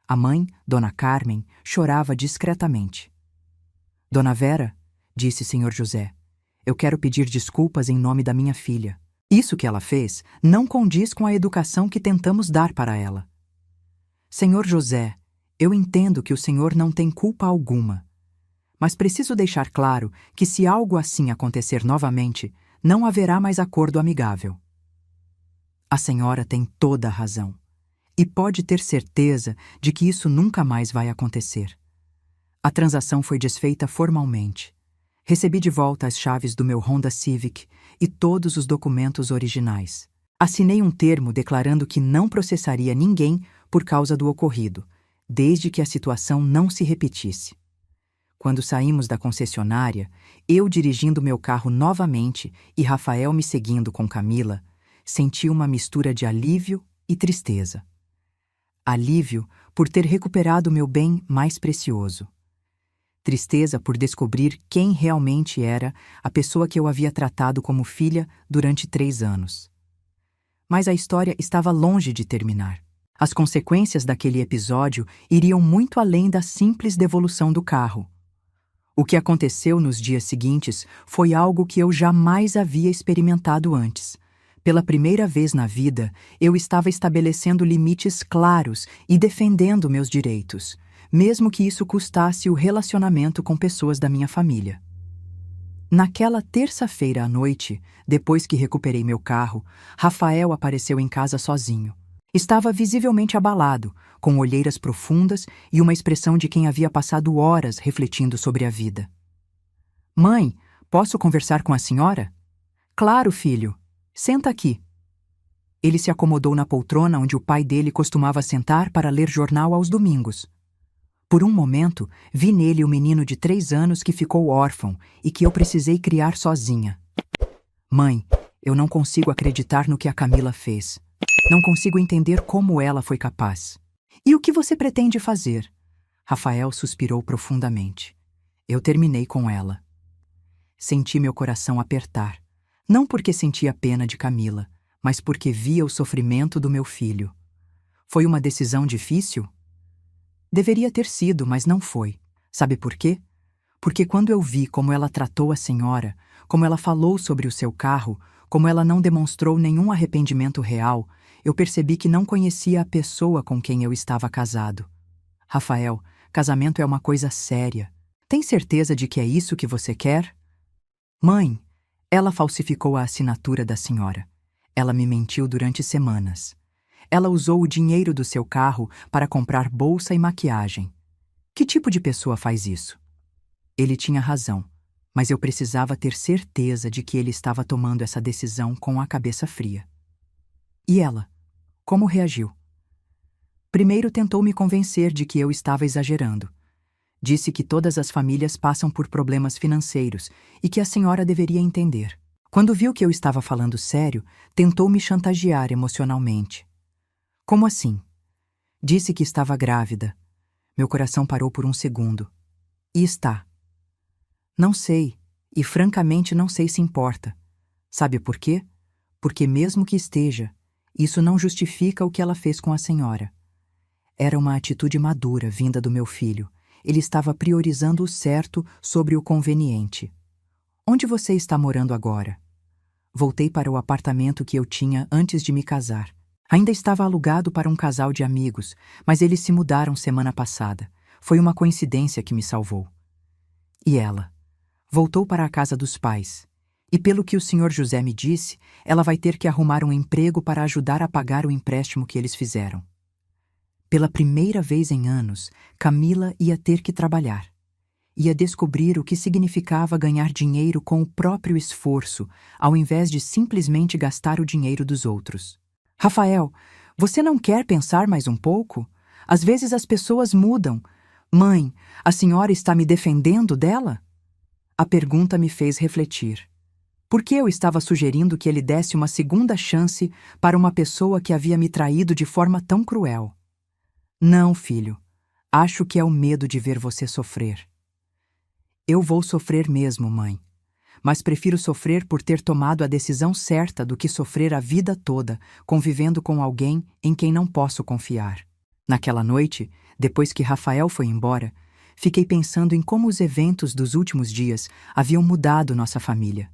A mãe, Dona Carmen, chorava discretamente. Dona Vera, disse Sr. José, Eu quero pedir desculpas em nome da minha filha. Isso que ela fez não condiz com a educação que tentamos dar para ela. Senhor José, eu entendo que o senhor não tem culpa alguma. Mas preciso deixar claro que se algo assim acontecer novamente, não haverá mais acordo amigável. A senhora tem toda a razão. E pode ter certeza de que isso nunca mais vai acontecer. A transação foi desfeita formalmente. Recebi de volta as chaves do meu Honda Civic e todos os documentos originais. Assinei um termo declarando que não processaria ninguém por causa do ocorrido, desde que a situação não se repetisse. Quando saímos da concessionária, eu dirigindo meu carro novamente e Rafael me seguindo com Camila, senti uma mistura de alívio e tristeza. Alívio por ter recuperado meu bem mais precioso. Tristeza por descobrir quem realmente era a pessoa que eu havia tratado como filha durante 3 anos. Mas a história estava longe de terminar. As consequências daquele episódio iriam muito além da simples devolução do carro. O que aconteceu nos dias seguintes foi algo que eu jamais havia experimentado antes. Pela primeira vez na vida, eu estava estabelecendo limites claros e defendendo meus direitos, mesmo que isso custasse o relacionamento com pessoas da minha família. Naquela terça-feira à noite, depois que recuperei meu carro, Rafael apareceu em casa sozinho. Estava visivelmente abalado, com olheiras profundas e uma expressão de quem havia passado horas refletindo sobre a vida. "Mãe, posso conversar com a senhora?" "Claro, filho. Senta aqui." Ele se acomodou na poltrona onde o pai dele costumava sentar para ler jornal aos domingos. Por um momento, vi nele o menino de 3 anos que ficou órfão e que eu precisei criar sozinha. "Mãe, eu não consigo acreditar no que a Camila fez. Não consigo entender como ela foi capaz." "E o que você pretende fazer?" Rafael suspirou profundamente. "Eu terminei com ela." Senti meu coração apertar, não porque sentia pena de Camila, mas porque via o sofrimento do meu filho. Foi uma decisão difícil? Deveria ter sido, mas não foi. Sabe por quê? Porque quando eu vi como ela tratou a senhora, como ela falou sobre o seu carro, como ela não demonstrou nenhum arrependimento real, eu percebi que não conhecia a pessoa com quem eu estava casado. "Rafael, casamento é uma coisa séria. Tem certeza de que é isso que você quer?" "Mãe, ela falsificou a assinatura da senhora. Ela me mentiu durante semanas. Ela usou o dinheiro do seu carro para comprar bolsa e maquiagem. Que tipo de pessoa faz isso?" Ele tinha razão, mas eu precisava ter certeza de que ele estava tomando essa decisão com a cabeça fria. "E ela? Como reagiu?" Primeiro tentou me convencer de que eu estava exagerando. Disse que todas as famílias passam por problemas financeiros e que a senhora deveria entender. Quando viu que eu estava falando sério, tentou me chantagear emocionalmente. "Como assim?" Disse que estava grávida. Meu coração parou por um segundo. "E está?" "Não sei, e francamente não sei se importa. Sabe por quê? Porque mesmo que esteja, isso não justifica o que ela fez com a senhora. Era uma atitude madura vinda do meu filho. Ele estava priorizando o certo sobre o conveniente." "Onde você está morando agora?" Voltei para o apartamento que eu tinha antes de me casar. Ainda estava alugado para um casal de amigos, mas eles se mudaram semana passada. Foi uma coincidência que me salvou. "E ela?" "Voltou para a casa dos pais. E pelo que o senhor José me disse, ela vai ter que arrumar um emprego para ajudar a pagar o empréstimo que eles fizeram." Pela primeira vez em anos, Camila ia ter que trabalhar. Ia descobrir o que significava ganhar dinheiro com o próprio esforço, ao invés de simplesmente gastar o dinheiro dos outros. "Rafael, você não quer pensar mais um pouco? Às vezes as pessoas mudam. Mãe, a senhora está me defendendo dela?" A pergunta me fez refletir. Por que eu estava sugerindo que ele desse uma segunda chance para uma pessoa que havia me traído de forma tão cruel? "Não, filho. Acho que é o medo de ver você sofrer." "Eu vou sofrer mesmo, mãe. Mas prefiro sofrer por ter tomado a decisão certa do que sofrer a vida toda convivendo com alguém em quem não posso confiar." Naquela noite, depois que Rafael foi embora, Fiquei pensando em como os eventos dos últimos dias haviam mudado nossa família.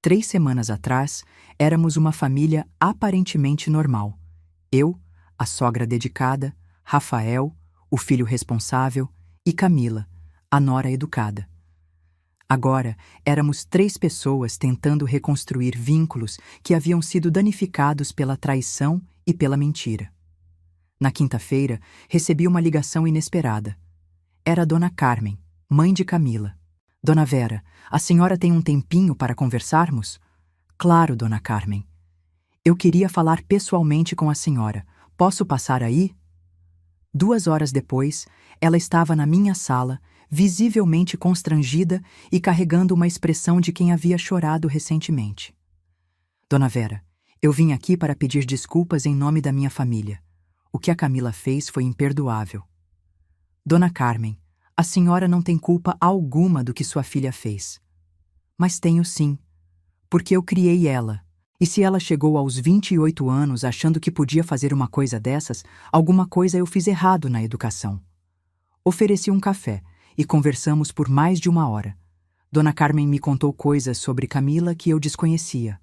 3 semanas atrás, éramos uma família aparentemente normal. Eu, a sogra dedicada, Rafael, o filho responsável, e Camila, a nora educada. Agora, éramos 3 pessoas tentando reconstruir vínculos que haviam sido danificados pela traição e pela mentira. Na quinta-feira, recebi uma ligação inesperada. Era a Dona Carmen, mãe de Camila. Dona Vera, a senhora tem um tempinho para conversarmos? Claro, Dona Carmen. Eu queria falar pessoalmente com a senhora. Posso passar aí? 2 horas depois, ela estava na minha sala, visivelmente constrangida e carregando uma expressão de quem havia chorado recentemente. Dona Vera, eu vim aqui para pedir desculpas em nome da minha família. O que a Camila fez foi imperdoável. Dona Carmen, a senhora não tem culpa alguma do que sua filha fez. Mas tenho sim, porque eu criei ela. E se ela chegou aos 28 anos achando que podia fazer uma coisa dessas, alguma coisa eu fiz errado na educação. Ofereci um café e conversamos por mais de 1 hora. Dona Carmen me contou coisas sobre Camila que eu desconhecia.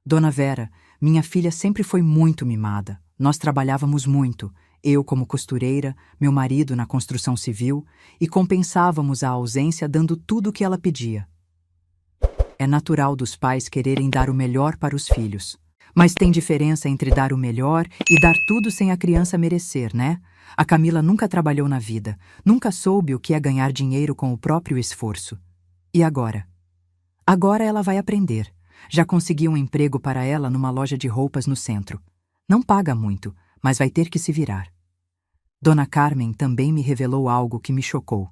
Dona Vera, minha filha sempre foi muito mimada. Nós trabalhávamos muito, eu como costureira, meu marido na construção civil, e compensávamos a ausência dando tudo o que ela pedia. É natural dos pais quererem dar o melhor para os filhos. Mas tem diferença entre dar o melhor e dar tudo sem a criança merecer, né? A Camila nunca trabalhou na vida, nunca soube o que é ganhar dinheiro com o próprio esforço. E agora? Agora ela vai aprender. Já consegui um emprego para ela numa loja de roupas no centro. Não paga muito, mas vai ter que se virar. Dona Carmen também me revelou algo que me chocou.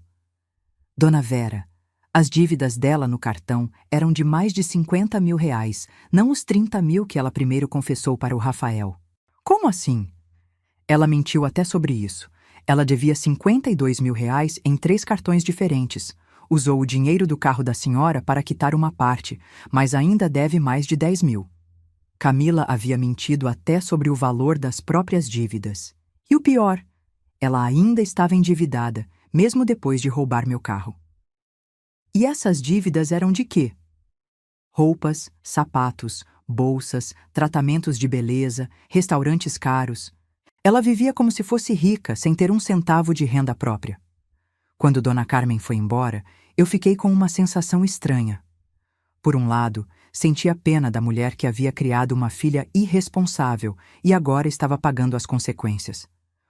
Dona Vera, as dívidas dela no cartão eram de mais de R$50 mil, não os 30 mil que ela primeiro confessou para o Rafael. Como assim? Ela mentiu até sobre isso. Ela devia R$52 mil em 3 cartões diferentes. Usou o dinheiro do carro da senhora para quitar uma parte, mas ainda deve mais de 10 mil. Camila havia mentido até sobre o valor das próprias dívidas. E o pior, ela ainda estava endividada, mesmo depois de roubar meu carro. E essas dívidas eram de quê? Roupas, sapatos, bolsas, tratamentos de beleza, restaurantes caros. Ela vivia como se fosse rica, sem ter um centavo de renda própria. Quando Dona Carmen foi embora, eu fiquei com uma sensação estranha. Por um lado, sentia pena da mulher que havia criado uma filha irresponsável e agora estava pagando as consequências.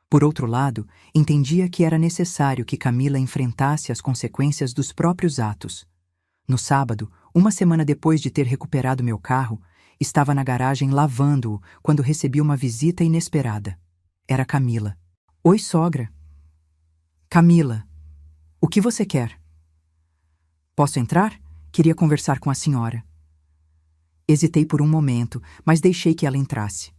Por outro lado, entendia que era necessário que Camila enfrentasse as consequências dos próprios atos. No sábado, 1 semana depois de ter recuperado meu carro, estava na garagem lavando-o quando recebi uma visita inesperada. Era Camila. Oi, sogra. Camila, o que você quer? Posso entrar? Queria conversar com a senhora. Hesitei por um momento, mas deixei que ela entrasse.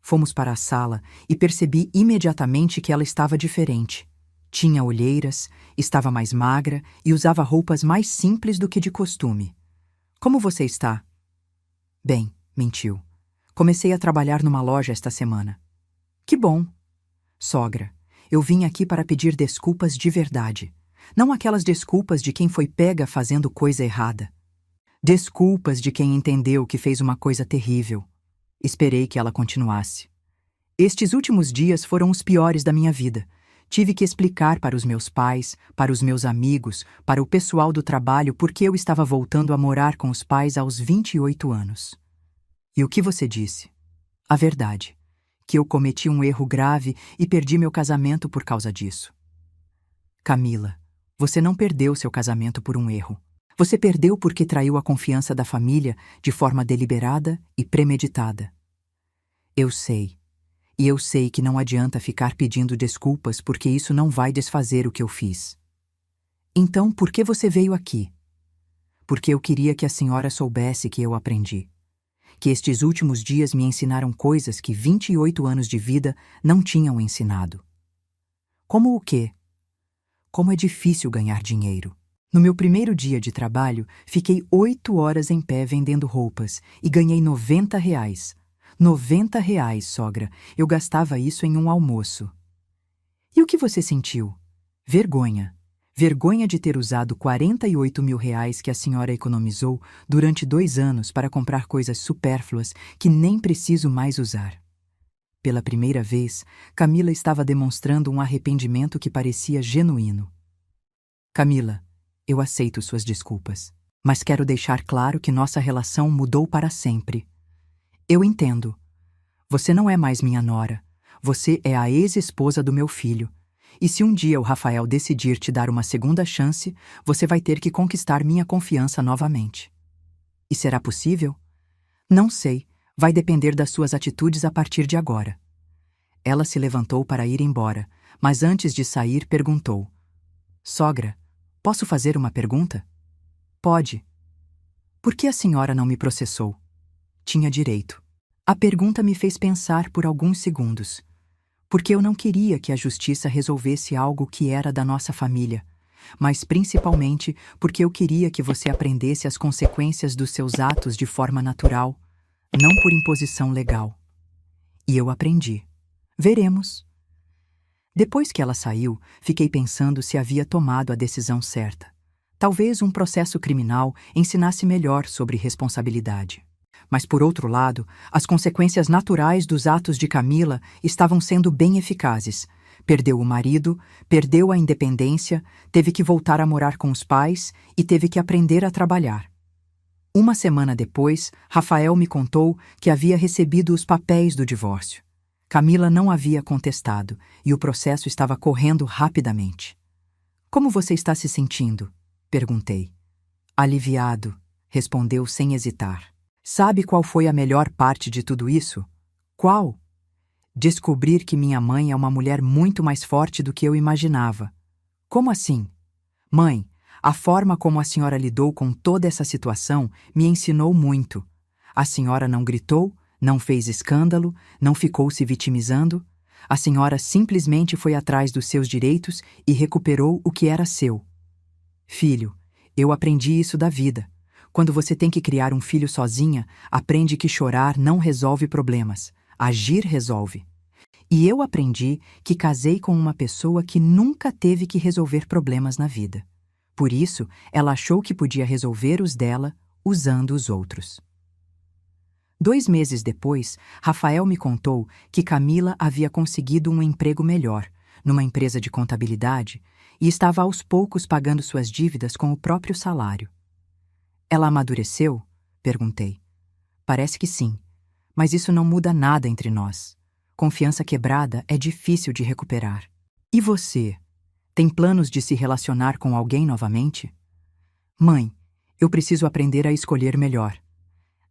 Fomos para a sala e percebi imediatamente que ela estava diferente. Tinha olheiras, estava mais magra e usava roupas mais simples do que de costume. Como você está? Bem, mentiu. Comecei a trabalhar numa loja esta semana. Que bom. Sogra, eu vim aqui para pedir desculpas de verdade. Não aquelas desculpas de quem foi pega fazendo coisa errada. Desculpas de quem entendeu que fez uma coisa terrível. Esperei que ela continuasse. Estes últimos dias foram os piores da minha vida. Tive que explicar para os meus pais, para os meus amigos, para o pessoal do trabalho por que eu estava voltando a morar com os pais aos 28 anos. E o que você disse? A verdade. Que eu cometi um erro grave e perdi meu casamento por causa disso. Camila, você não perdeu seu casamento por um erro. Você perdeu porque traiu a confiança da família de forma deliberada e premeditada. Eu sei. E eu sei que não adianta ficar pedindo desculpas porque isso não vai desfazer o que eu fiz. Então, por que você veio aqui? Porque eu queria que a senhora soubesse que eu aprendi. Que estes últimos dias me ensinaram coisas que 28 anos de vida não tinham ensinado. Como o quê? Como é difícil ganhar dinheiro. No meu primeiro dia de trabalho, fiquei 8 horas em pé vendendo roupas e ganhei R$90. R$90, sogra. Eu gastava isso em um almoço. E o que você sentiu? Vergonha. Vergonha de ter usado 48 mil reais que a senhora economizou durante 2 anos para comprar coisas supérfluas que nem preciso mais usar. Pela primeira vez, Camila estava demonstrando um arrependimento que parecia genuíno. Camila, eu aceito suas desculpas, mas quero deixar claro que nossa relação mudou para sempre. Eu entendo. Você não é mais minha nora. Você é a ex-esposa do meu filho. E se um dia o Rafael decidir te dar uma segunda chance, você vai ter que conquistar minha confiança novamente. E será possível? Não sei. Vai depender das suas atitudes a partir de agora. Ela se levantou para ir embora, mas antes de sair perguntou: Sogra, posso fazer uma pergunta? Pode. Por que a senhora não me processou? Tinha direito. A pergunta me fez pensar por alguns segundos. Porque eu não queria que a justiça resolvesse algo que era da nossa família, mas principalmente porque eu queria que você aprendesse as consequências dos seus atos de forma natural, não por imposição legal. E eu aprendi. Veremos. Depois que ela saiu, fiquei pensando se havia tomado a decisão certa. Talvez um processo criminal ensinasse melhor sobre responsabilidade. Mas, por outro lado, as consequências naturais dos atos de Camila estavam sendo bem eficazes. Perdeu o marido, perdeu a independência, teve que voltar a morar com os pais e teve que aprender a trabalhar. Uma semana depois, Rafael me contou que havia recebido os papéis do divórcio. Camila não havia contestado e o processo estava correndo rapidamente. Como você está se sentindo? Perguntei. Aliviado, respondeu sem hesitar. Sabe qual foi a melhor parte de tudo isso? Qual? Descobrir que minha mãe é uma mulher muito mais forte do que eu imaginava. Como assim? Mãe, a forma como a senhora lidou com toda essa situação me ensinou muito. A senhora não gritou, não fez escândalo, não ficou se vitimizando. A senhora simplesmente foi atrás dos seus direitos e recuperou o que era seu. Filho, eu aprendi isso da vida. Quando você tem que criar um filho sozinha, aprende que chorar não resolve problemas. Agir resolve. E eu aprendi que casei com uma pessoa que nunca teve que resolver problemas na vida. Por isso, ela achou que podia resolver os dela usando os outros. 2 meses depois, Rafael me contou que Camila havia conseguido um emprego melhor, numa empresa de contabilidade, e estava aos poucos pagando suas dívidas com o próprio salário. Ela amadureceu? Perguntei. Parece que sim, mas isso não muda nada entre nós. Confiança quebrada é difícil de recuperar. E você? Tem planos de se relacionar com alguém novamente? Mãe, eu preciso aprender a escolher melhor.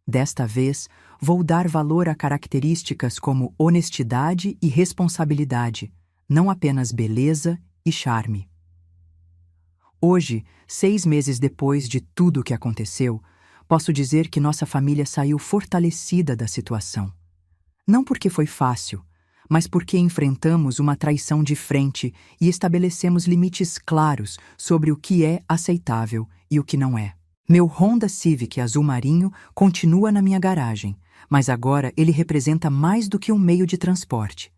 Desta vez, vou dar valor a características como honestidade e responsabilidade, não apenas beleza e charme. Hoje, 6 meses depois de tudo o que aconteceu, posso dizer que nossa família saiu fortalecida da situação. Não porque foi fácil, mas porque enfrentamos uma traição de frente e estabelecemos limites claros sobre o que é aceitável e o que não é. Meu Honda Civic azul marinho continua na minha garagem, mas agora ele representa mais do que um meio de transporte.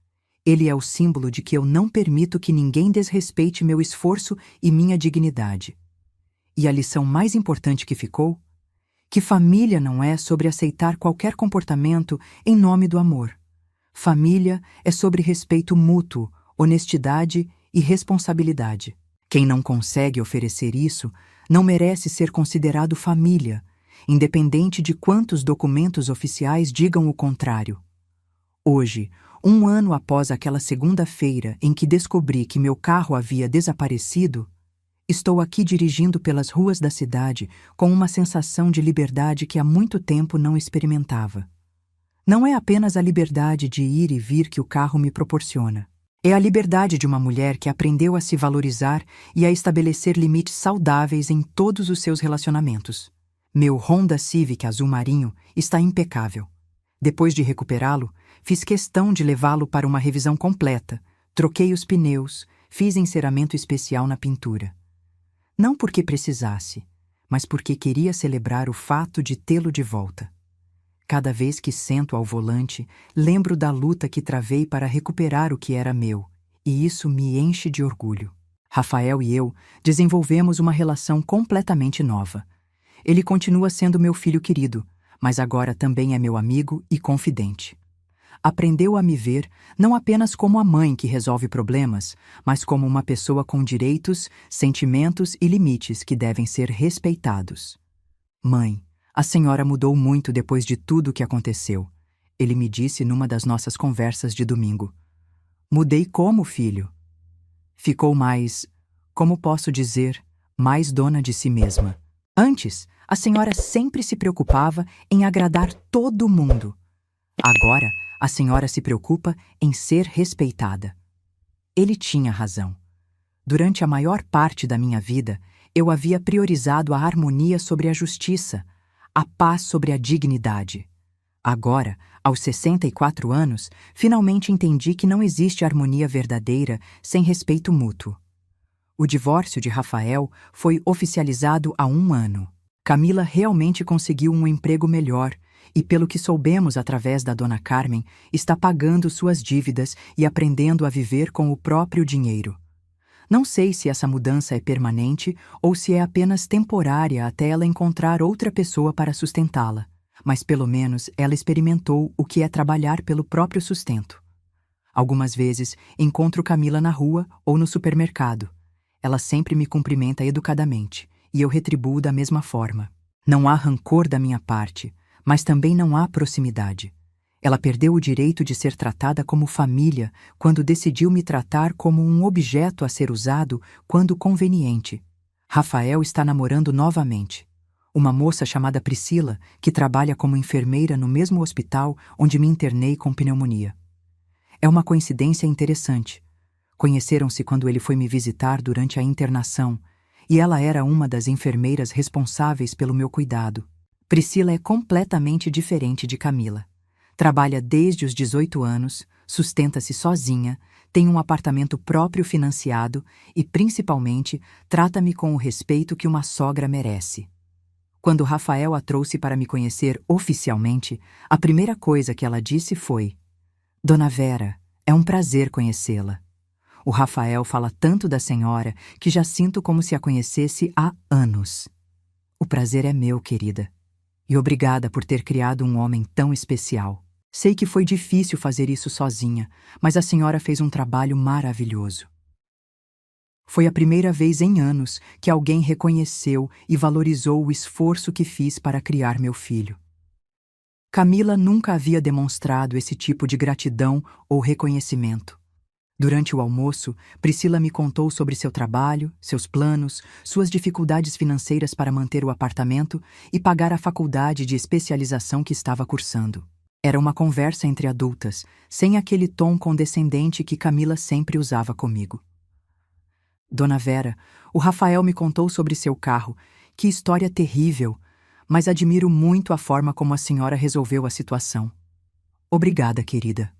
Ele é o símbolo de que eu não permito que ninguém desrespeite meu esforço e minha dignidade. E a lição mais importante que ficou? Que família não é sobre aceitar qualquer comportamento em nome do amor. Família é sobre respeito mútuo, honestidade e responsabilidade. Quem não consegue oferecer isso não merece ser considerado família, independente de quantos documentos oficiais digam o contrário. Hoje, 1 ano após aquela segunda-feira em que descobri que meu carro havia desaparecido, estou aqui dirigindo pelas ruas da cidade com uma sensação de liberdade que há muito tempo não experimentava. Não é apenas a liberdade de ir e vir que o carro me proporciona. É a liberdade de uma mulher que aprendeu a se valorizar e a estabelecer limites saudáveis em todos os seus relacionamentos. Meu Honda Civic azul marinho está impecável. Depois de recuperá-lo, fiz questão de levá-lo para uma revisão completa, troquei os pneus, fiz enceramento especial na pintura. Não porque precisasse, mas porque queria celebrar o fato de tê-lo de volta. Cada vez que sento ao volante, lembro da luta que travei para recuperar o que era meu, e isso me enche de orgulho. Rafael e eu desenvolvemos uma relação completamente nova. Ele continua sendo meu filho querido, mas agora também é meu amigo e confidente. Aprendeu a me ver não apenas como a mãe que resolve problemas, mas como uma pessoa com direitos, sentimentos e limites que devem ser respeitados. Mãe, a senhora mudou muito depois de tudo o que aconteceu. Ele me disse numa das nossas conversas de domingo. Mudei como, filho? Ficou mais, como posso dizer, mais dona de si mesma. Antes, a senhora sempre se preocupava em agradar todo mundo. Agora, a senhora se preocupa em ser respeitada. Ele tinha razão. Durante a maior parte da minha vida, eu havia priorizado a harmonia sobre a justiça, a paz sobre a dignidade. Agora, aos 64 anos, finalmente entendi que não existe harmonia verdadeira sem respeito mútuo. O divórcio de Rafael foi oficializado há 1 ano. Camila realmente conseguiu um emprego melhor e, pelo que soubemos através da dona Carmen, está pagando suas dívidas e aprendendo a viver com o próprio dinheiro. Não sei se essa mudança é permanente ou se é apenas temporária até ela encontrar outra pessoa para sustentá-la, mas pelo menos ela experimentou o que é trabalhar pelo próprio sustento. Algumas vezes encontro Camila na rua ou no supermercado. Ela sempre me cumprimenta educadamente e eu retribuo da mesma forma. Não há rancor da minha parte, mas também não há proximidade. Ela perdeu o direito de ser tratada como família quando decidiu me tratar como um objeto a ser usado quando conveniente. Rafael está namorando novamente. Uma moça chamada Priscila, que trabalha como enfermeira no mesmo hospital onde me internei com pneumonia. É uma coincidência interessante. Conheceram-se quando ele foi me visitar durante a internação, e ela era uma das enfermeiras responsáveis pelo meu cuidado. Priscila é completamente diferente de Camila. Trabalha desde os 18 anos, sustenta-se sozinha, tem um apartamento próprio financiado e, principalmente, trata-me com o respeito que uma sogra merece. Quando Rafael a trouxe para me conhecer oficialmente, a primeira coisa que ela disse foi: Dona Vera, é um prazer conhecê-la. O Rafael fala tanto da senhora que já sinto como se a conhecesse há anos. O prazer é meu, querida. E obrigada por ter criado um homem tão especial. Sei que foi difícil fazer isso sozinha, mas a senhora fez um trabalho maravilhoso. Foi a primeira vez em anos que alguém reconheceu e valorizou o esforço que fiz para criar meu filho. Camila nunca havia demonstrado esse tipo de gratidão ou reconhecimento. Durante o almoço, Priscila me contou sobre seu trabalho, seus planos, suas dificuldades financeiras para manter o apartamento e pagar a faculdade de especialização que estava cursando. Era uma conversa entre adultas, sem aquele tom condescendente que Camila sempre usava comigo. Dona Vera, o Rafael me contou sobre seu carro. Que história terrível, mas admiro muito a forma como a senhora resolveu a situação. Obrigada, querida.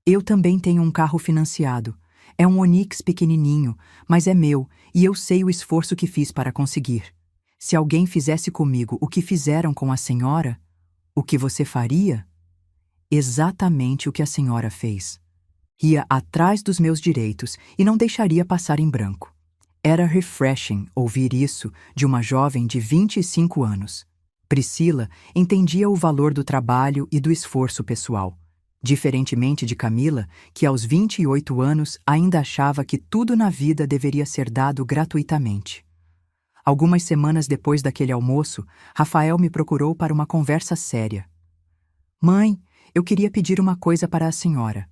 Eu também tenho um carro financiado. É um Onix pequenininho, mas é meu e eu sei o esforço que fiz para conseguir. Se alguém fizesse comigo o que fizeram com a senhora, o que você faria? Exatamente o que a senhora fez. Ia atrás dos meus direitos e não deixaria passar em branco. Era refreshing ouvir isso de uma jovem de 25 anos. Priscila entendia o valor do trabalho e do esforço pessoal. Diferentemente de Camila, que aos 28 anos ainda achava que tudo na vida deveria ser dado gratuitamente. Algumas semanas depois daquele almoço, Rafael me procurou para uma conversa séria. Mãe, eu queria pedir uma coisa para a senhora.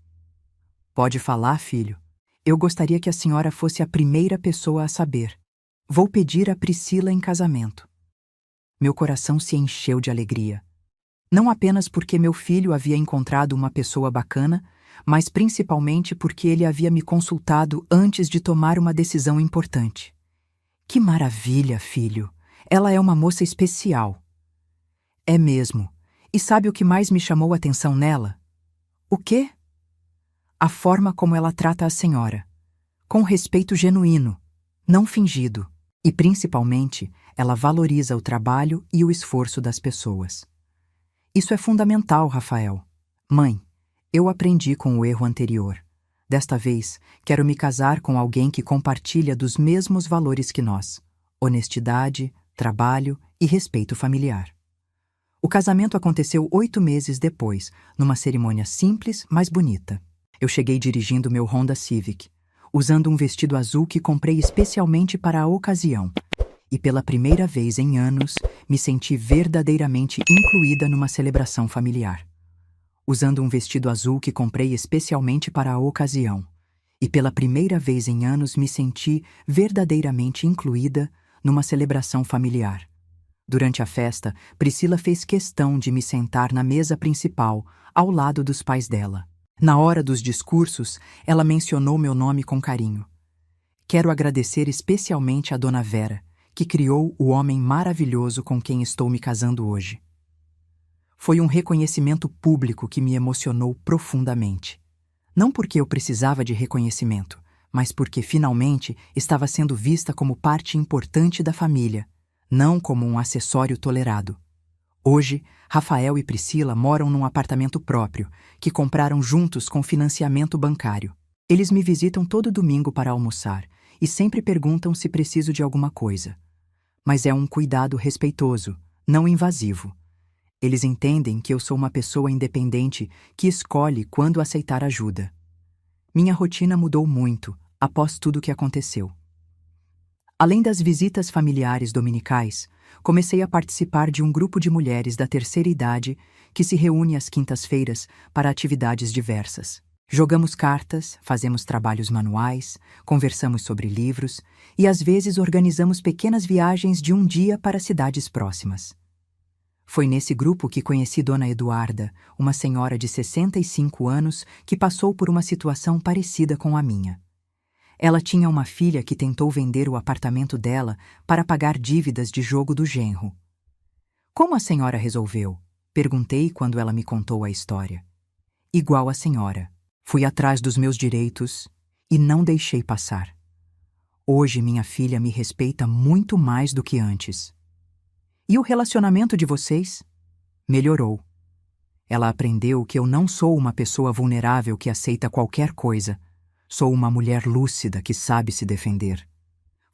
Pode falar, filho. Eu gostaria que a senhora fosse a primeira pessoa a saber. Vou pedir a Priscila em casamento. Meu coração se encheu de alegria. Não apenas porque meu filho havia encontrado uma pessoa bacana, mas principalmente porque ele havia me consultado antes de tomar uma decisão importante. Que maravilha, filho! Ela é uma moça especial. É mesmo. E sabe o que mais me chamou a atenção nela? O quê? A forma como ela trata a senhora. Com respeito genuíno, não fingido. E principalmente, ela valoriza o trabalho e o esforço das pessoas. Isso é fundamental, Rafael. Mãe, eu aprendi com o erro anterior. Desta vez, quero me casar com alguém que compartilha dos mesmos valores que nós: honestidade, trabalho e respeito familiar. O casamento aconteceu 8 meses depois, numa cerimônia simples, mas bonita. Eu cheguei dirigindo meu Honda Civic, usando um vestido azul que comprei especialmente para a ocasião, e pela primeira vez em anos, me senti verdadeiramente incluída numa celebração familiar. Usando um vestido azul que comprei especialmente para a ocasião, e pela primeira vez em anos me senti verdadeiramente incluída numa celebração familiar. Durante a festa, Priscila fez questão de me sentar na mesa principal, ao lado dos pais dela. Na hora dos discursos, ela mencionou meu nome com carinho. Quero agradecer especialmente a Dona Vera, que criou o homem maravilhoso com quem estou me casando hoje. Foi um reconhecimento público que me emocionou profundamente. Não porque eu precisava de reconhecimento, mas porque finalmente estava sendo vista como parte importante da família, não como um acessório tolerado. Hoje, Rafael e Priscila moram num apartamento próprio, que compraram juntos com financiamento bancário. Eles me visitam todo domingo para almoçar e sempre perguntam se preciso de alguma coisa. Mas é um cuidado respeitoso, não invasivo. Eles entendem que eu sou uma pessoa independente que escolhe quando aceitar ajuda. Minha rotina mudou muito após tudo o que aconteceu. Além das visitas familiares dominicais, comecei a participar de um grupo de mulheres da terceira idade que se reúne às quintas-feiras para atividades diversas. Jogamos cartas, fazemos trabalhos manuais, conversamos sobre livros e às vezes organizamos pequenas viagens de um dia para cidades próximas. Foi nesse grupo que conheci Dona Eduarda, uma senhora de 65 anos que passou por uma situação parecida com a minha. Ela tinha uma filha que tentou vender o apartamento dela para pagar dívidas de jogo do genro. Como a senhora resolveu? Perguntei quando ela me contou a história. Igual a senhora. Fui atrás dos meus direitos e não deixei passar. Hoje minha filha me respeita muito mais do que antes. E o relacionamento de vocês? Melhorou. Ela aprendeu que eu não sou uma pessoa vulnerável que aceita qualquer coisa. Sou uma mulher lúcida que sabe se defender.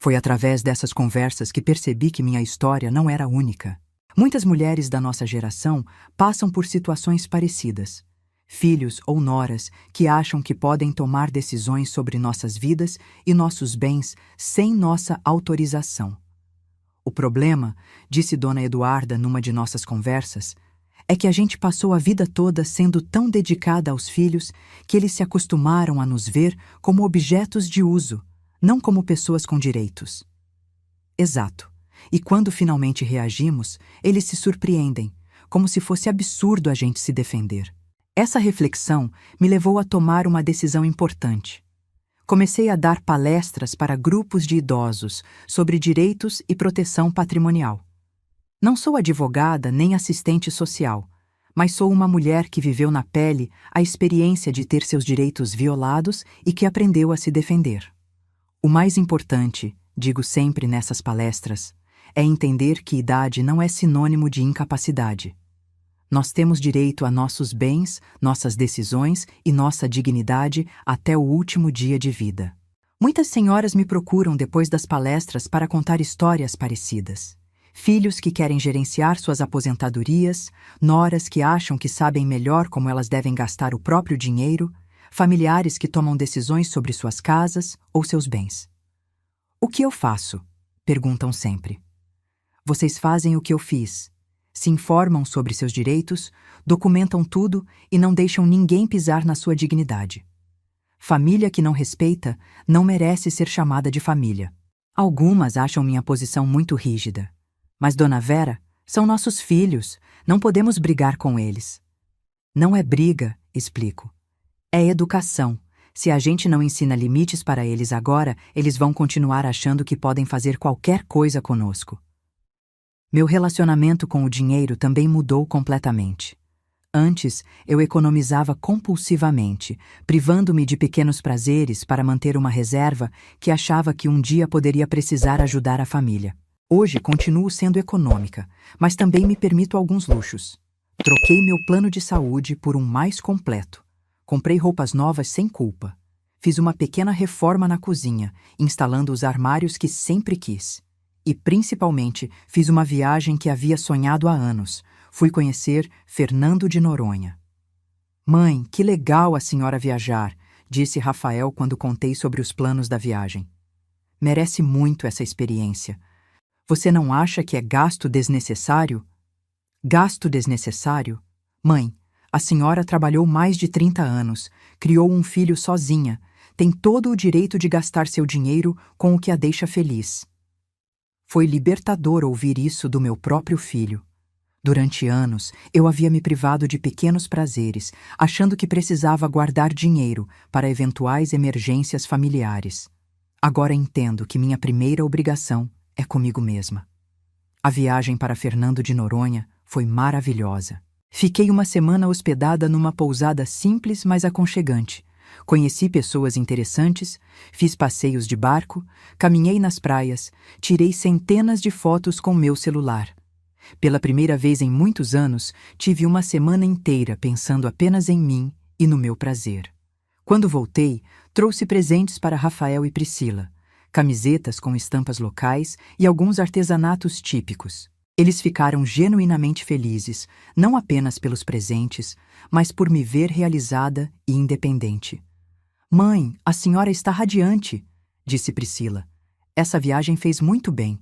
Foi através dessas conversas que percebi que minha história não era única. Muitas mulheres da nossa geração passam por situações parecidas. Filhos ou noras que acham que podem tomar decisões sobre nossas vidas e nossos bens sem nossa autorização. O problema, disse Dona Eduarda numa de nossas conversas, é que a gente passou a vida toda sendo tão dedicada aos filhos que eles se acostumaram a nos ver como objetos de uso, não como pessoas com direitos. Exato. E quando finalmente reagimos, eles se surpreendem, como se fosse absurdo a gente se defender. Essa reflexão me levou a tomar uma decisão importante. Comecei a dar palestras para grupos de idosos sobre direitos e proteção patrimonial. Não sou advogada nem assistente social, mas sou uma mulher que viveu na pele a experiência de ter seus direitos violados e que aprendeu a se defender. O mais importante, digo sempre nessas palestras, é entender que idade não é sinônimo de incapacidade. Nós temos direito a nossos bens, nossas decisões e nossa dignidade até o último dia de vida. Muitas senhoras me procuram depois das palestras para contar histórias parecidas. Filhos que querem gerenciar suas aposentadorias, noras que acham que sabem melhor como elas devem gastar o próprio dinheiro, familiares que tomam decisões sobre suas casas ou seus bens. O que eu faço? Perguntam sempre. Vocês fazem o que eu fiz. Se informam sobre seus direitos, documentam tudo e não deixam ninguém pisar na sua dignidade. Família que não respeita não merece ser chamada de família. Algumas acham minha posição muito rígida. Mas, Dona Vera, são nossos filhos, não podemos brigar com eles. Não é briga, explico. É educação. Se a gente não ensina limites para eles agora, eles vão continuar achando que podem fazer qualquer coisa conosco. Meu relacionamento com o dinheiro também mudou completamente. Antes, eu economizava compulsivamente, privando-me de pequenos prazeres para manter uma reserva que achava que um dia poderia precisar ajudar a família. Hoje continuo sendo econômica, mas também me permito alguns luxos. Troquei meu plano de saúde por um mais completo. Comprei roupas novas sem culpa. Fiz uma pequena reforma na cozinha, instalando os armários que sempre quis. E, principalmente, fiz uma viagem que havia sonhado há anos. Fui conhecer Fernando de Noronha. Mãe, que legal a senhora viajar, disse Rafael quando contei sobre os planos da viagem. Merece muito essa experiência. Você não acha que é gasto desnecessário? Gasto desnecessário? Mãe, a senhora trabalhou mais de 30 anos, criou um filho sozinha, tem todo o direito de gastar seu dinheiro com o que a deixa feliz. Foi libertador ouvir isso do meu próprio filho. Durante anos, eu havia me privado de pequenos prazeres, achando que precisava guardar dinheiro para eventuais emergências familiares. Agora entendo que minha primeira obrigação é comigo mesma. A viagem para Fernando de Noronha foi maravilhosa. Fiquei uma semana hospedada numa pousada simples, mas aconchegante. Conheci pessoas interessantes, fiz passeios de barco, caminhei nas praias, tirei centenas de fotos com meu celular. Pela primeira vez em muitos anos, tive uma semana inteira pensando apenas em mim e no meu prazer. Quando voltei, trouxe presentes para Rafael e Priscila, camisetas com estampas locais e alguns artesanatos típicos. Eles ficaram genuinamente felizes, não apenas pelos presentes, mas por me ver realizada e independente. Mãe, a senhora está radiante, disse Priscila. Essa viagem fez muito bem.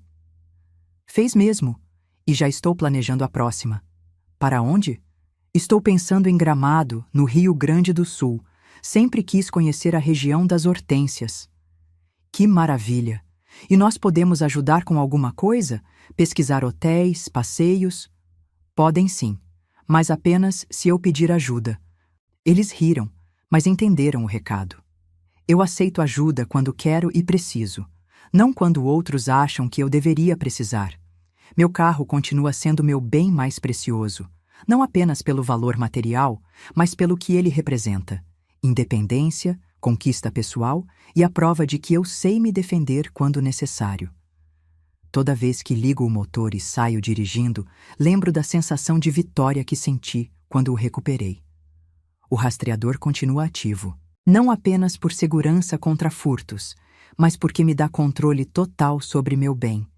Fez mesmo, e já estou planejando a próxima. Para onde? Estou pensando em Gramado, no Rio Grande do Sul. Sempre quis conhecer a região das hortênsias. Que maravilha! E nós podemos ajudar com alguma coisa? Pesquisar hotéis, passeios? Podem sim, mas apenas se eu pedir ajuda. Eles riram, mas entenderam o recado. Eu aceito ajuda quando quero e preciso, não quando outros acham que eu deveria precisar. Meu carro continua sendo meu bem mais precioso, não apenas pelo valor material, mas pelo que ele representa: independência, conquista pessoal e a prova de que eu sei me defender quando necessário. Toda vez que ligo o motor e saio dirigindo, lembro da sensação de vitória que senti quando o recuperei. O rastreador continua ativo, não apenas por segurança contra furtos, mas porque me dá controle total sobre meu bem.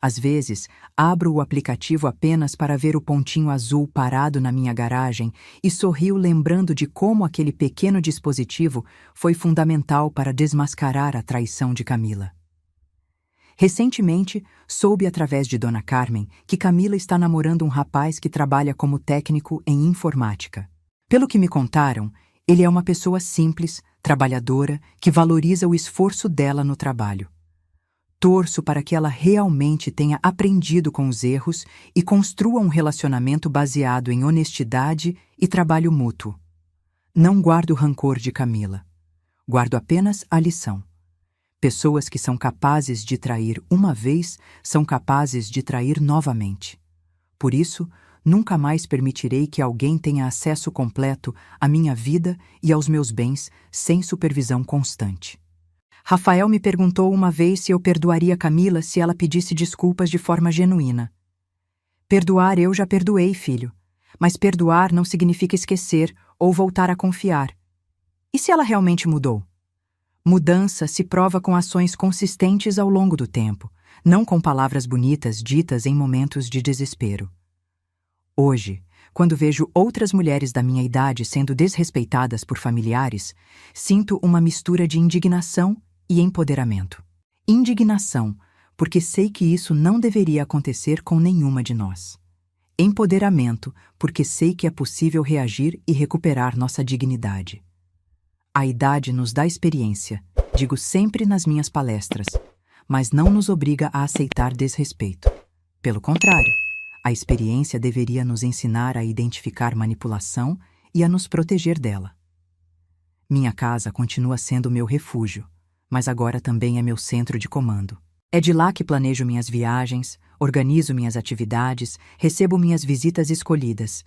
Às vezes, abro o aplicativo apenas para ver o pontinho azul parado na minha garagem e sorrio lembrando de como aquele pequeno dispositivo foi fundamental para desmascarar a traição de Camila. Recentemente, soube através de Dona Carmen que Camila está namorando um rapaz que trabalha como técnico em informática. Pelo que me contaram, ele é uma pessoa simples, trabalhadora, que valoriza o esforço dela no trabalho. Torço para que ela realmente tenha aprendido com os erros e construa um relacionamento baseado em honestidade e trabalho mútuo. Não guardo rancor de Camila. Guardo apenas a lição. Pessoas que são capazes de trair uma vez são capazes de trair novamente. Por isso, nunca mais permitirei que alguém tenha acesso completo à minha vida e aos meus bens sem supervisão constante. Rafael me perguntou uma vez se eu perdoaria Camila se ela pedisse desculpas de forma genuína. Perdoar eu já perdoei, filho. Mas perdoar não significa esquecer ou voltar a confiar. E se ela realmente mudou? Mudança se prova com ações consistentes ao longo do tempo, não com palavras bonitas ditas em momentos de desespero. Hoje, quando vejo outras mulheres da minha idade sendo desrespeitadas por familiares, sinto uma mistura de indignação e empoderamento. Indignação, porque sei que isso não deveria acontecer com nenhuma de nós. Empoderamento, porque sei que é possível reagir e recuperar nossa dignidade. A idade nos dá experiência, digo sempre nas minhas palestras, mas não nos obriga a aceitar desrespeito. Pelo contrário, a experiência deveria nos ensinar a identificar manipulação e a nos proteger dela. Minha casa continua sendo meu refúgio, mas agora também é meu centro de comando. É de lá que planejo minhas viagens, organizo minhas atividades, recebo minhas visitas escolhidas.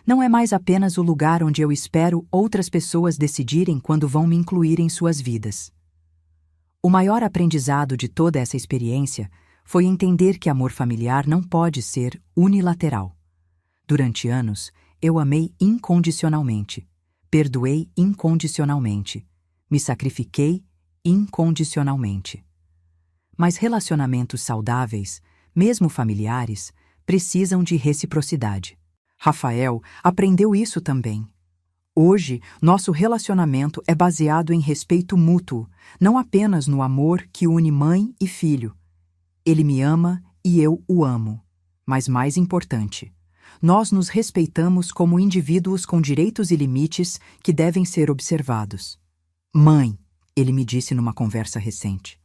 Não é mais apenas o lugar onde eu espero outras pessoas decidirem quando vão me incluir em suas vidas. O maior aprendizado de toda essa experiência foi entender que amor familiar não pode ser unilateral. Durante anos, eu amei incondicionalmente, perdoei incondicionalmente, Me sacrifiquei incondicionalmente. Mas relacionamentos saudáveis, mesmo familiares, precisam de reciprocidade. Rafael aprendeu isso também. Hoje, nosso relacionamento é baseado em respeito mútuo, não apenas no amor que une mãe e filho. Ele me ama e eu o amo. Mas mais importante, nós nos respeitamos como indivíduos com direitos e limites que devem ser observados. Mãe, ele me disse numa conversa recente.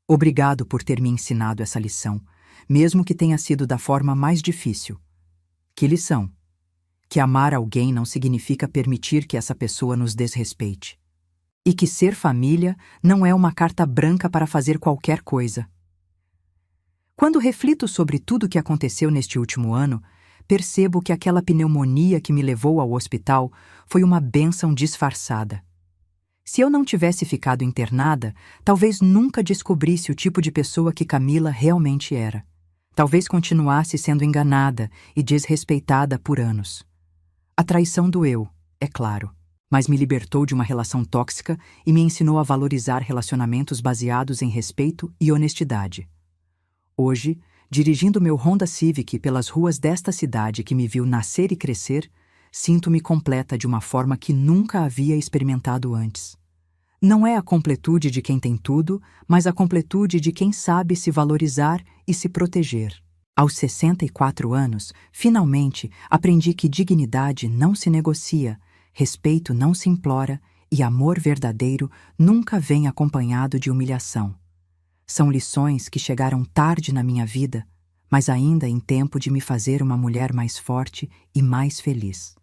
Obrigado por ter me ensinado essa lição, mesmo que tenha sido da forma mais difícil. Que lição? Que amar alguém não significa permitir que essa pessoa nos desrespeite. E que ser família não é uma carta branca para fazer qualquer coisa. Quando reflito sobre tudo o que aconteceu neste último ano, percebo que aquela pneumonia que me levou ao hospital foi uma bênção disfarçada. Se eu não tivesse ficado internada, talvez nunca descobrisse o tipo de pessoa que Camila realmente era. Talvez continuasse sendo enganada e desrespeitada por anos. A traição doeu, é claro, mas me libertou de uma relação tóxica e me ensinou a valorizar relacionamentos baseados em respeito e honestidade. Hoje, dirigindo meu Honda Civic pelas ruas desta cidade que me viu nascer e crescer, sinto-me completa de uma forma que nunca havia experimentado antes. Não é a completude de quem tem tudo, mas a completude de quem sabe se valorizar e se proteger. Aos 64 anos, finalmente aprendi que dignidade não se negocia, respeito não se implora e amor verdadeiro nunca vem acompanhado de humilhação. São lições que chegaram tarde na minha vida, mas ainda em tempo de me fazer uma mulher mais forte e mais feliz.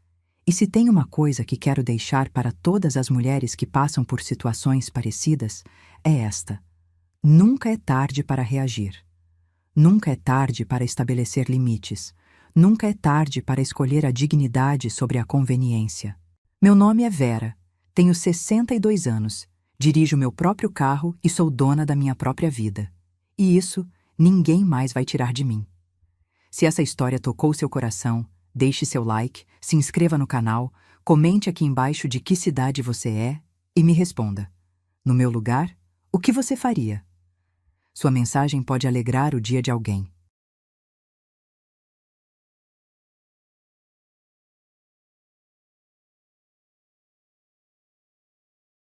E se tem uma coisa que quero deixar para todas as mulheres que passam por situações parecidas, é esta: nunca é tarde para reagir. Nunca é tarde para estabelecer limites. Nunca é tarde para escolher a dignidade sobre a conveniência. Meu nome é Vera, tenho 62 anos, dirijo meu próprio carro e sou dona da minha própria vida. E isso ninguém mais vai tirar de mim. Se essa história tocou seu coração, deixe seu like, se inscreva no canal, comente aqui embaixo de que cidade você é e me responda. No meu lugar, o que você faria? Sua mensagem pode alegrar o dia de alguém.